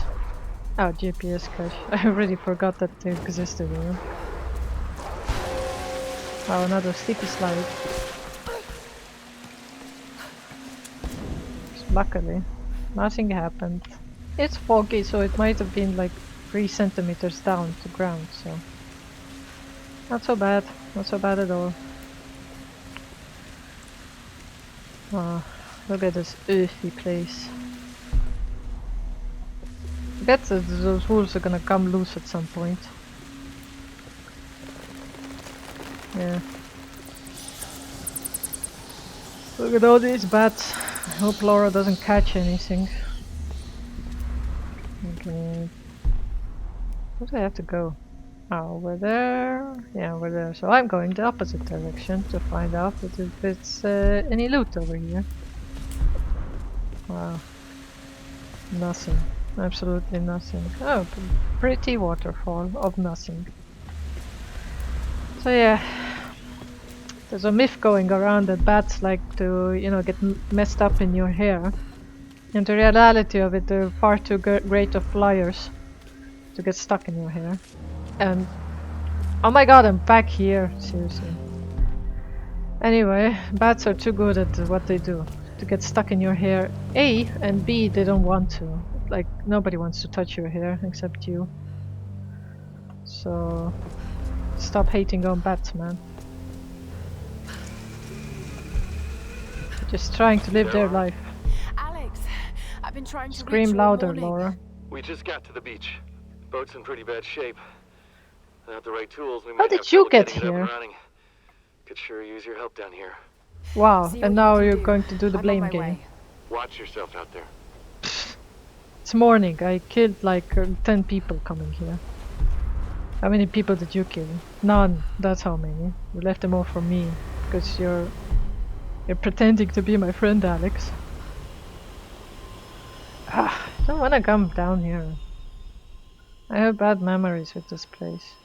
Oh, GPS cache. I already forgot that they existed, you know. Oh, another sticky slide. Luckily, nothing happened. It's foggy, so it might have been like 3 centimeters down to ground, so... Not so bad. Not so bad at all. Oh, look at this earthy place. I bet that those wolves are gonna come loose at some point. Yeah. Look at all these bats. I hope Laura doesn't catch anything. Okay. Where do I have to go? Oh, over there. Yeah, over there. So I'm going the opposite direction to find out if it's any loot over here. Wow. Nothing. Absolutely nothing. Oh, pretty waterfall of nothing. So yeah, there's a myth going around that bats like to, you know, get messed up in your hair. And the reality of it, they're far too great of flyers to get stuck in your hair. And oh my god, I'm back here, seriously. Anyway, bats are too good at what they do to get stuck in your hair. A, and B, they don't want to. Like, nobody wants to touch your hair except you. So, stop hating on bats, man. Just trying to live their life. Alex, I've been trying to Scream reach you all louder, morning. Laura. We just got to the beach. Boat's in pretty bad shape. Without the right tools, we How might did have you trouble get getting it up here? and running. Could sure use your help down here. Wow, See and what now you can you're do. going to do the I'm on blame my game. way. Watch yourself out there. It's morning. I killed like 10 people coming here. How many people did you kill? None. That's how many. You left them all for me because you're pretending to be my friend, Alex. Ah, I don't want to come down here. I have bad memories with this place.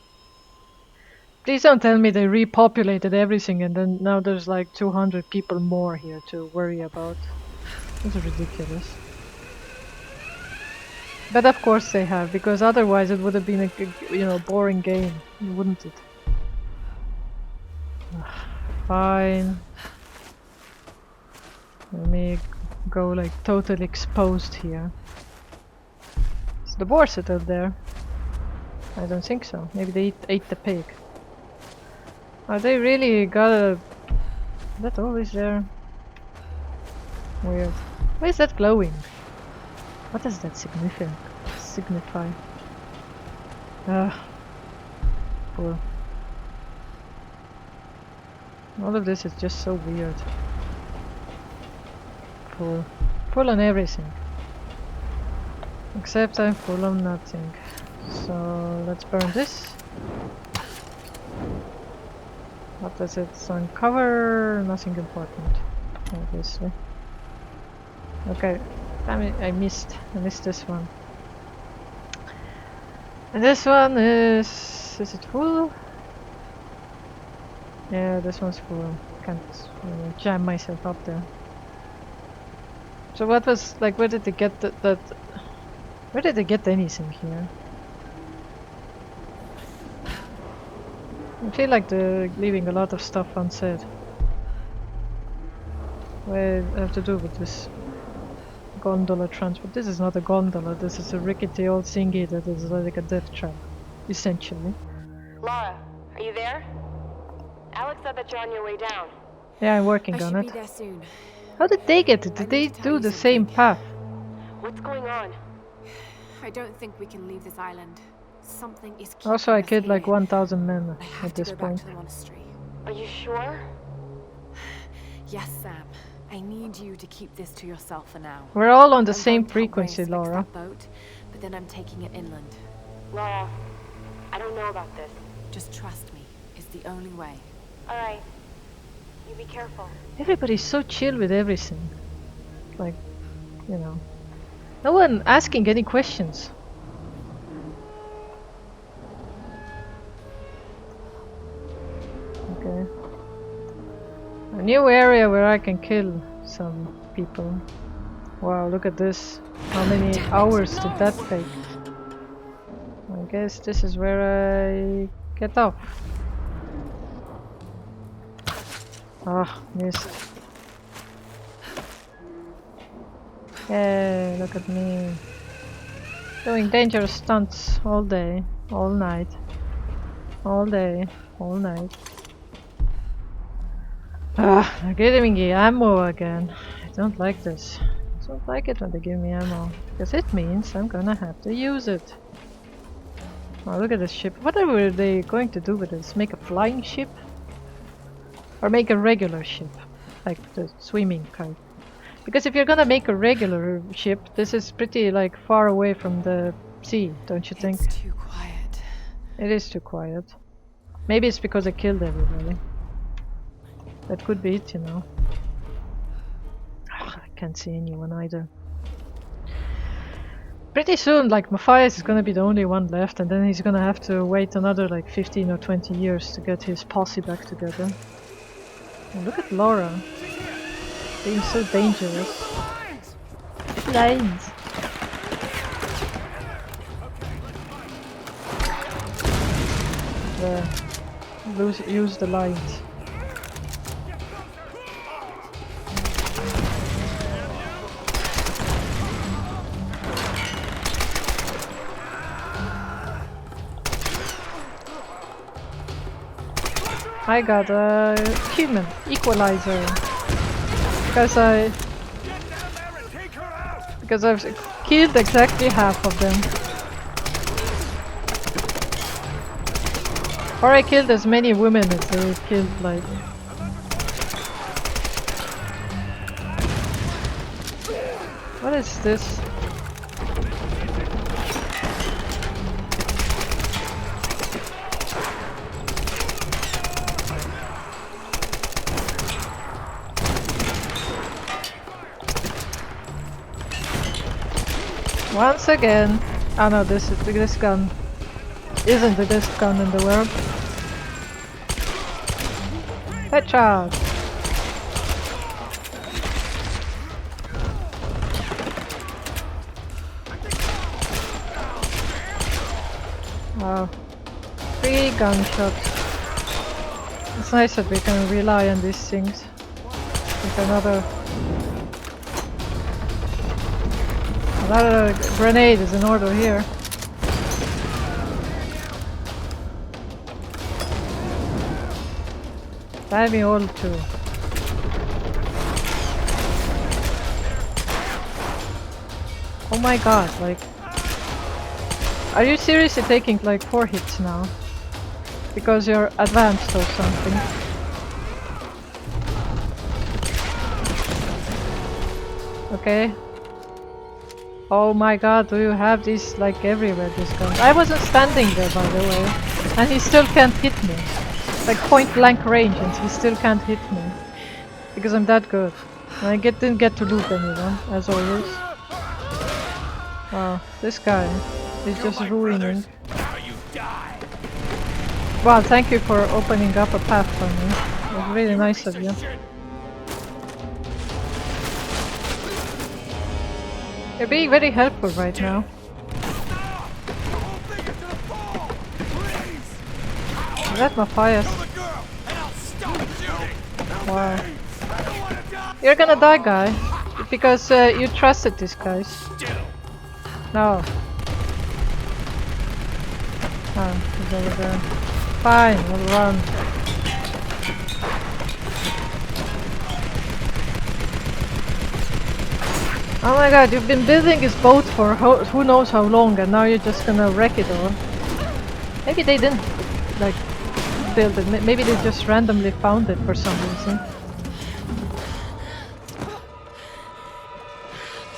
Please don't tell me they repopulated everything and then now there's like 200 people more here to worry about. This is ridiculous. But of course they have, because otherwise it would have been a boring game, wouldn't it? Fine. Let me go like totally exposed here. Is the boar settled there? I don't think so. Maybe they ate the pig. Are they really gotta... Is that always there? Weird. Why is that glowing? What does that signify? Poor. All of this is just so weird. Full on everything. Except I'm full on nothing. So let's burn this. What does it uncover? Nothing important, obviously. Okay, damn it, I missed this one. And this one is it full? Yeah, this one's full. Can't jam myself up there. So what was, like, where did they get that? Where did they get anything here? I feel like they're leaving a lot of stuff unsaid. What do I have to do with this gondola transport? This is not a gondola, this is a rickety old thingy that is like a death trap, essentially. Lara, are you there? Alex said that you're on your way down. Yeah, I'm working on I it. should be there soon. How did they get it? Did they do the same path? What's going on? I don't think we can leave this island. Something is keeping Also, I us killed like here. 1,000 men I have at to this go back point. to the monastery. Are you sure? Yes, Sam. I need you to keep this to yourself for now. We're all on the I'm same going to frequency, Waze, fix Laura. that boat, but then I'm taking it inland. Laura, I don't know about this. Just trust me. It's the only way. All right. You be careful. Everybody's so chill with everything. Like, you know. No one asking any questions. Okay. A new area where I can kill some people. Wow, look at this. How many hours did that take? I guess this is where I get off. Ah, missed. Hey, look at me. Doing dangerous stunts all day, all night. All day, all night. Ah, they're giving me ammo again. I don't like this. I don't like it when they give me ammo. Because it means I'm gonna have to use it. Oh, look at this ship. What are they going to do with this? Make a flying ship? Or make a regular ship? Like the swimming kind. Because if you're gonna make a regular ship, this is pretty like far away from the sea, don't you think? It's too quiet. It is too quiet. Maybe it's because I killed everybody. That could be it, you know. I can't see anyone either. Pretty soon, like, Matthias is gonna be the only one left, and then he's gonna have to wait another like 15 or 20 years to get his posse back together. And look at Laura. Being so dangerous. Lines! There. Use the lines. I got a human equalizer because I've killed exactly half of them. Or I killed as many women as they killed, like... What is this? Once again, oh no, this gun isn't the best gun in the world. Headshot! Wow. 3 gunshots. It's nice that we can rely on these things. Like another grenade is in order here. Buy me all too. Oh my god, like... Are you seriously taking like 4 hits now? Because you're advanced or something? Okay. Oh my god, do you have these like everywhere, this gun? I wasn't standing there, by the way. And he still can't hit me. Like point blank range and he still can't hit me. Because I'm that good. And I didn't get to loot anyone, as always. Wow, this guy is just ruining. Wow, thank you for opening up a path for me. It was really nice of you. You're being very helpful right now. Is that Matthias? Wow. You're gonna die, guy. Because you trusted these guys. No. Oh, he's over there. Fine, we'll run. Oh my god, you've been building this boat for who knows how long, and now you're just gonna wreck it all. Maybe they didn't, like, build it. Maybe they just randomly found it for some reason.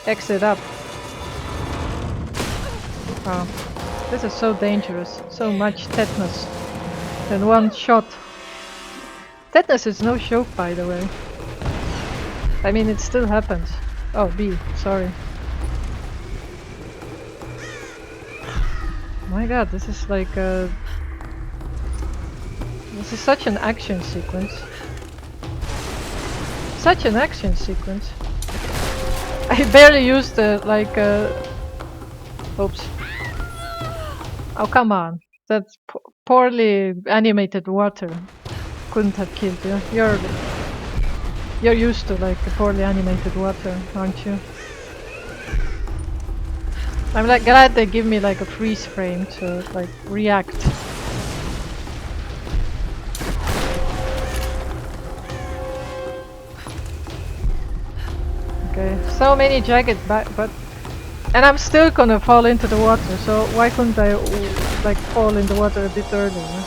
Exit up. Wow. This is so dangerous. So much tetanus in one shot. Tetanus is no joke, by the way. I mean, it still happens. Oh, B, sorry. My god, this is like a... This is such an action sequence. Such an action sequence. I barely used the, like, oops. Oh, come on. That poorly animated water couldn't have killed you. You're used to like the poorly animated water, aren't you? I'm like glad they give me like a freeze frame to like react. Okay, so many jagged but and I'm still gonna fall into the water, so why couldn't I like fall in the water a bit earlier?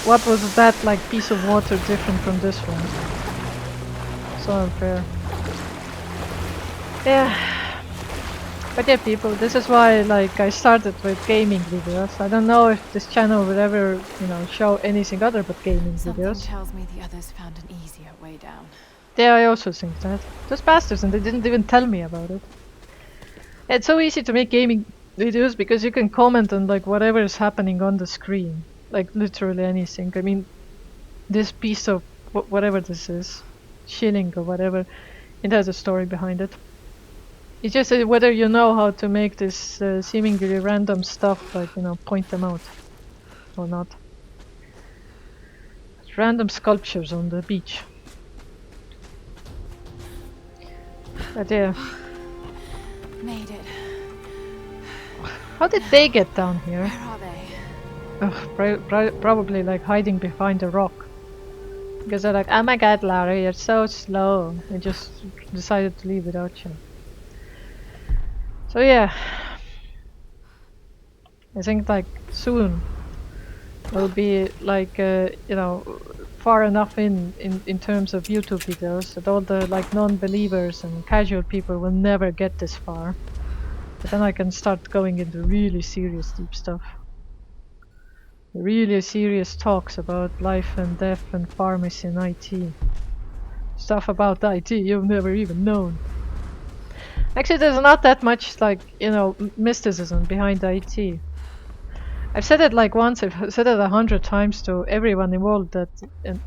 What was that like piece of water different from this one? So unfair. Yeah. But yeah, people, this is why like I started with gaming videos. I don't know if this channel will ever, you know, show anything other but gaming videos. Something tells me the others found an easier way down. Yeah, I also think that. Those bastards, and they didn't even tell me about it. It's so easy to make gaming videos because you can comment on like whatever is happening on the screen. Like literally anything. I mean, this piece of whatever this is, shilling or whatever, it has a story behind it. It's just whether you know how to make this seemingly random stuff, like, you know, point them out or not. It's random sculptures on the beach. But yeah. Made it. How did they get down here? Where are they? Probably like hiding behind a rock. Because they're like, oh my god, Larry, you're so slow. They just decided to leave without you. So yeah. I think like soon we'll be like, you know, far enough in terms of YouTube videos that all the like non-believers and casual people will never get this far. But then I can start going into really serious deep stuff. Really serious talks about life and death and pharmacy and IT. Stuff about IT you've never even known. Actually, there's not that much like, you know, mysticism behind IT. I've said it like once. I've said it 100 times to everyone involved that,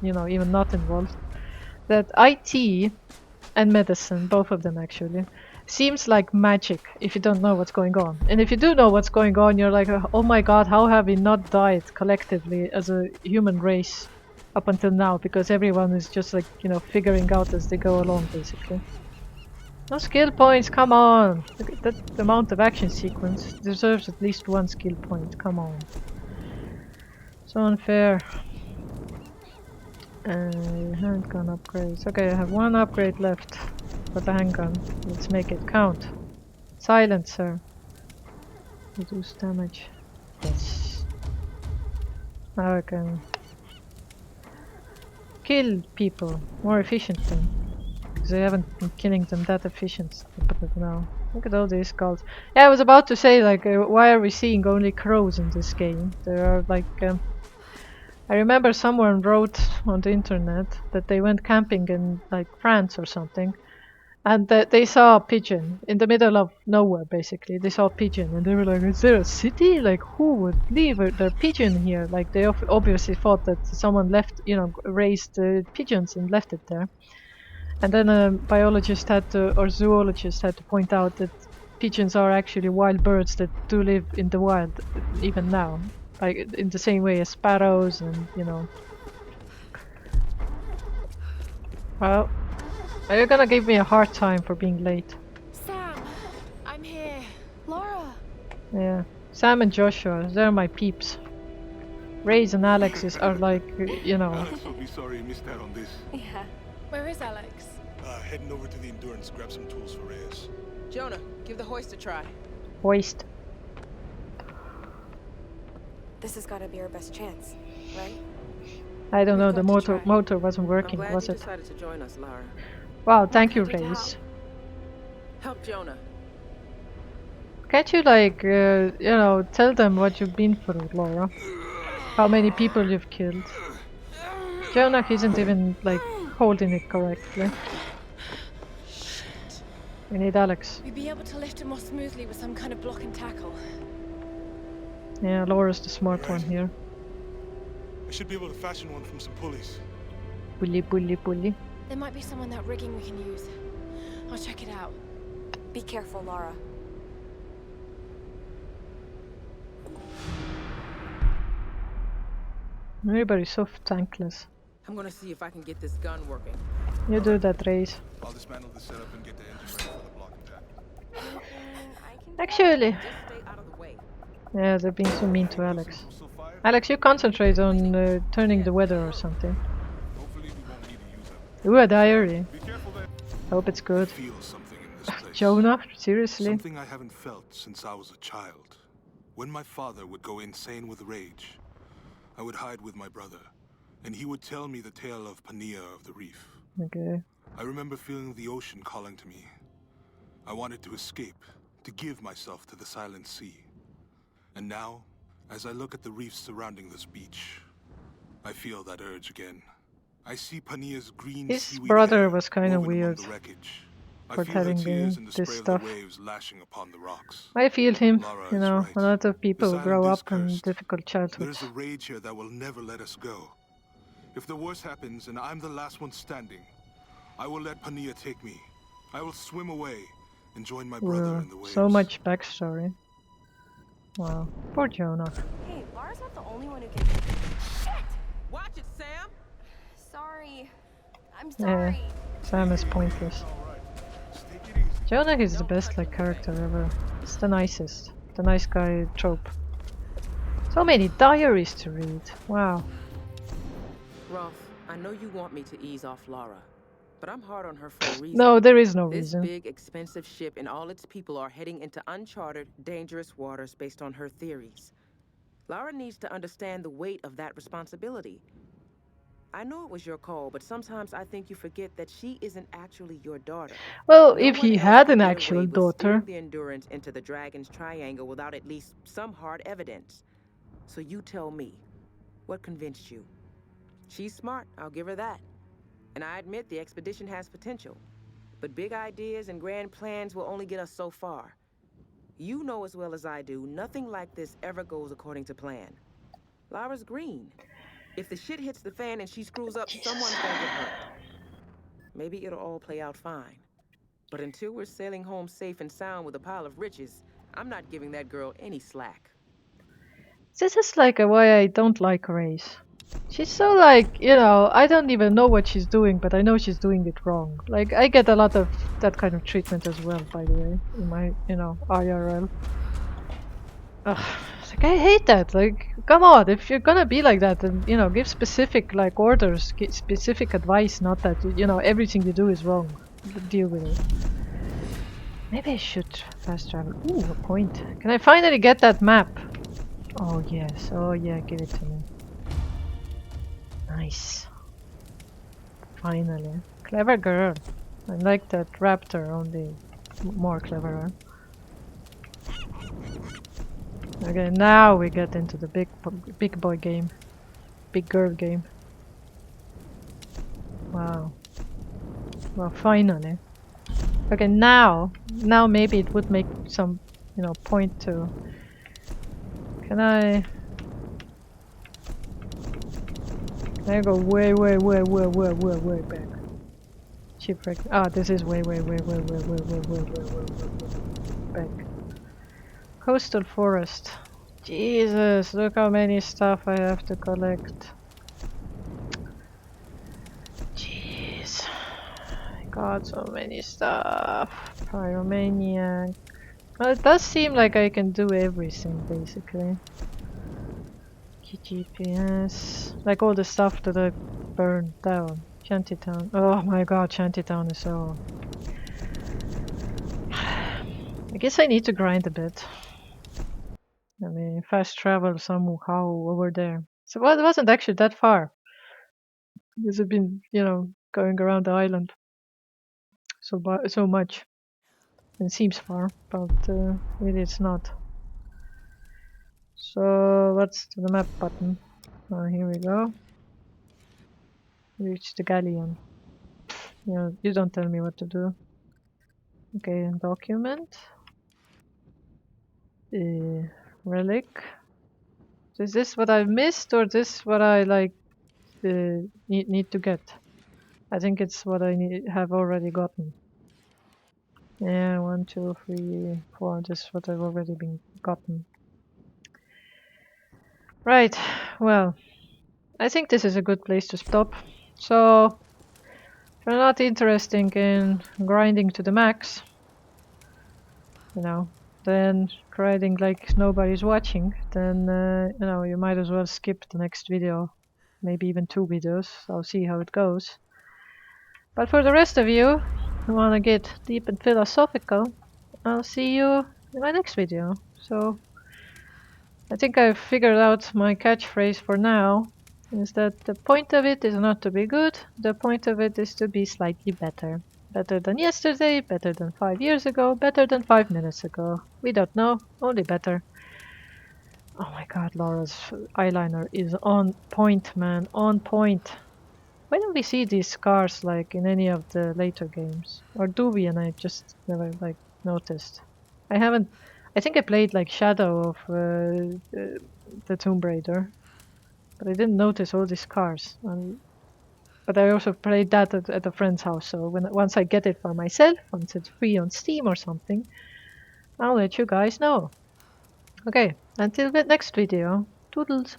you know, even not involved, that IT and medicine, both of them actually, seems like magic if you don't know what's going on. And if you do know what's going on, you're like, oh my god, how have we not died collectively as a human race up until now? Because everyone is just like, you know, figuring out as they go along, basically. No skill points, come on! Look at that amount of action sequence deserves at least 1 skill point, come on. So unfair. Handgun upgrades. Okay, I have 1 upgrade left for the handgun. Let's make it count. Silencer. Reduce damage. Yes. Now I can kill people more efficiently. Because I haven't been killing them that efficient up until now. Look at all these skulls. Yeah, I was about to say, like, why are we seeing only crows in this game? There are, like, I remember someone wrote on the internet that they went camping in, like, France or something, and that they saw a pigeon in the middle of nowhere, basically. They saw a pigeon, and they were like, is there a city? Like, who would leave their pigeon here? Like, they obviously thought that someone left, you know, raised pigeons and left it there. And then a biologist had to, or zoologist had to point out that pigeons are actually wild birds that do live in the wild, even now. Like, in the same way as sparrows and, you know. Well, are you gonna give me a hard time for being late? Sam, I'm here. Laura. Yeah. Sam and Joshua, they're my peeps. Reyes and Alex are like, you know. Alex will be sorry he missed out on this. Yeah. Where is Alex? Heading over to the Endurance, grab some tools for Reyes. Jonah, give the hoist a try. Hoist. This has got to be our best chance, right? I don't know, We've the got to try. motor wasn't working, I'm glad was you it? decided to join us, Lara. Wow, thank you, Happy to Reyes. Help Jonah. Can't you, like, you know, tell them what you've been through, Laura? How many people you've killed? Jonah isn't even, like, holding it correctly. We need Alex. We'd be able to lift him more smoothly with some kind of block and tackle. Yeah, Laura's the smart one here. I should be able to fashion one from some pulleys. Bully, bully, bully. There might be some in that rigging we can use. I'll check it out. Be careful, Laura. Everybody's so thankless. I'm gonna see if I can get this gun working. You do that, Reyes. I'll dismantle the setup and get the engine ready for the block attack. Actually, Just stay out of the way. yeah, they're being so mean to Alex. Alex, you concentrate on turning the weather or something. Hopefully we won't need to use them. Ooh, a diary. Be careful there. Hope it's good. I feel something in this place. Jonah, seriously? Something I haven't felt since I was a child. When my father would go insane with rage, I would hide with my brother, and he would tell me the tale of Pania of the Reef. Okay. I remember feeling the ocean calling to me. I wanted to escape, to give myself to the silent sea. And now, as I look at the reefs surrounding this beach, I feel that urge again. I see Pania's green His seaweed brother hair was kinda woven among weird the wreckage. I for feel her telling me tears in the this spray stuff. of the waves lashing upon the rocks. I feel him, Lara you is know, right. a lot of people This grow island is up in cursed. difficult childhoods. There's a rage here that will never let us go. If the worst happens and I'm the last one standing, I will let Pania take me. I will swim away and join my brother in the waves. So much backstory. Wow, poor Jonah. Hey, Lara's not the only one who can... Shit! Watch it, Sam! Sorry. I'm Yeah, sorry. Sam is pointless. Jonah is the best, like, character ever. It's the nicest. The nice guy trope. So many diaries to read. Wow. Rolf, I know you want me to ease off Lara, but I'm hard on her for a reason. No, there is no This reason. big, expensive ship and all its people are heading into uncharted, dangerous waters based on her theories. Lara needs to understand the weight of that responsibility. I know it was your call, but sometimes I think you forget that she isn't actually your daughter. Well, No if one he else had could an get away actual with daughter. steering the Endurance into the Dragon's Triangle without at least some hard evidence. So you tell me, what convinced you? She's smart, I'll give her that. And I admit the expedition has potential. But big ideas and grand plans will only get us so far. You know as well as I do, nothing like this ever goes according to plan. Lara's green. If the shit hits the fan and she screws up, someone's gonna get hurt. Maybe it'll all play out fine. But until we're sailing home safe and sound with a pile of riches, I'm not giving that girl any slack. This is like why I don't like Race. She's so like, you know, I don't even know what she's doing, but I know she's doing it wrong. Like, I get a lot of that kind of treatment as well, by the way, in my, you know, IRL. Ugh, it's like, I hate that. Like, come on, if you're gonna be like that, then, you know, give specific, like, orders, give specific advice, not that, you know, everything you do is wrong. Deal with it. Maybe I should fast travel. Ooh, a point. Can I finally get that map? Oh, yes. Oh, yeah, give it to me. Nice. Finally. Clever girl. I like that raptor, only more cleverer. Okay, now we get into the big boy game. Big girl game. Wow. Well, finally. Okay, now maybe it would make some, you know, point to... Can I go way back? Shipwreck. Ah, this is way back. Coastal forest. Jesus, look how many stuff I have to collect. Jeez. I got so many stuff. Pyromaniac. Well, it does seem like I can do everything, basically. GPS. Like all the stuff that I burned down. Shantytown. Oh my god, Shantytown is so... I guess I need to grind a bit. I mean, fast travel somehow over there. So well, it wasn't actually that far. Because I've been, you know, going around the island so much. It seems far, but really it's not. So what's the map button? Oh, here we go. Reach the galleon. You know, you don't tell me what to do. Okay, document. Relic. Is this what I missed, or this what I like need to get? I think it's what I have already gotten. Yeah, 1, 2, 3, 4. This is what I've already been gotten. Right. Well, I think this is a good place to stop. So, if you're not interested in grinding to the max, you know, then grinding like nobody's watching, then you know, you might as well skip the next video, maybe even 2 videos. I'll see how it goes. But for the rest of you who want to get deep and philosophical, I'll see you in my next video. So I think I've figured out my catchphrase for now, is that the point of it is not to be good, the point of it is to be slightly better. Better than yesterday, better than 5 years ago, better than 5 minutes ago. We don't know, only better. Oh my god, Laura's eyeliner is on point, man, on point. Why don't we see these scars like in any of the later games? Or do we, and I just never like noticed? I think I played like Shadow of the Tomb Raider, but I didn't notice all these scars. But I also played that at a friend's house, so once I get it for myself, once it's free on Steam or something, I'll let you guys know. Okay, until the next video, toodles!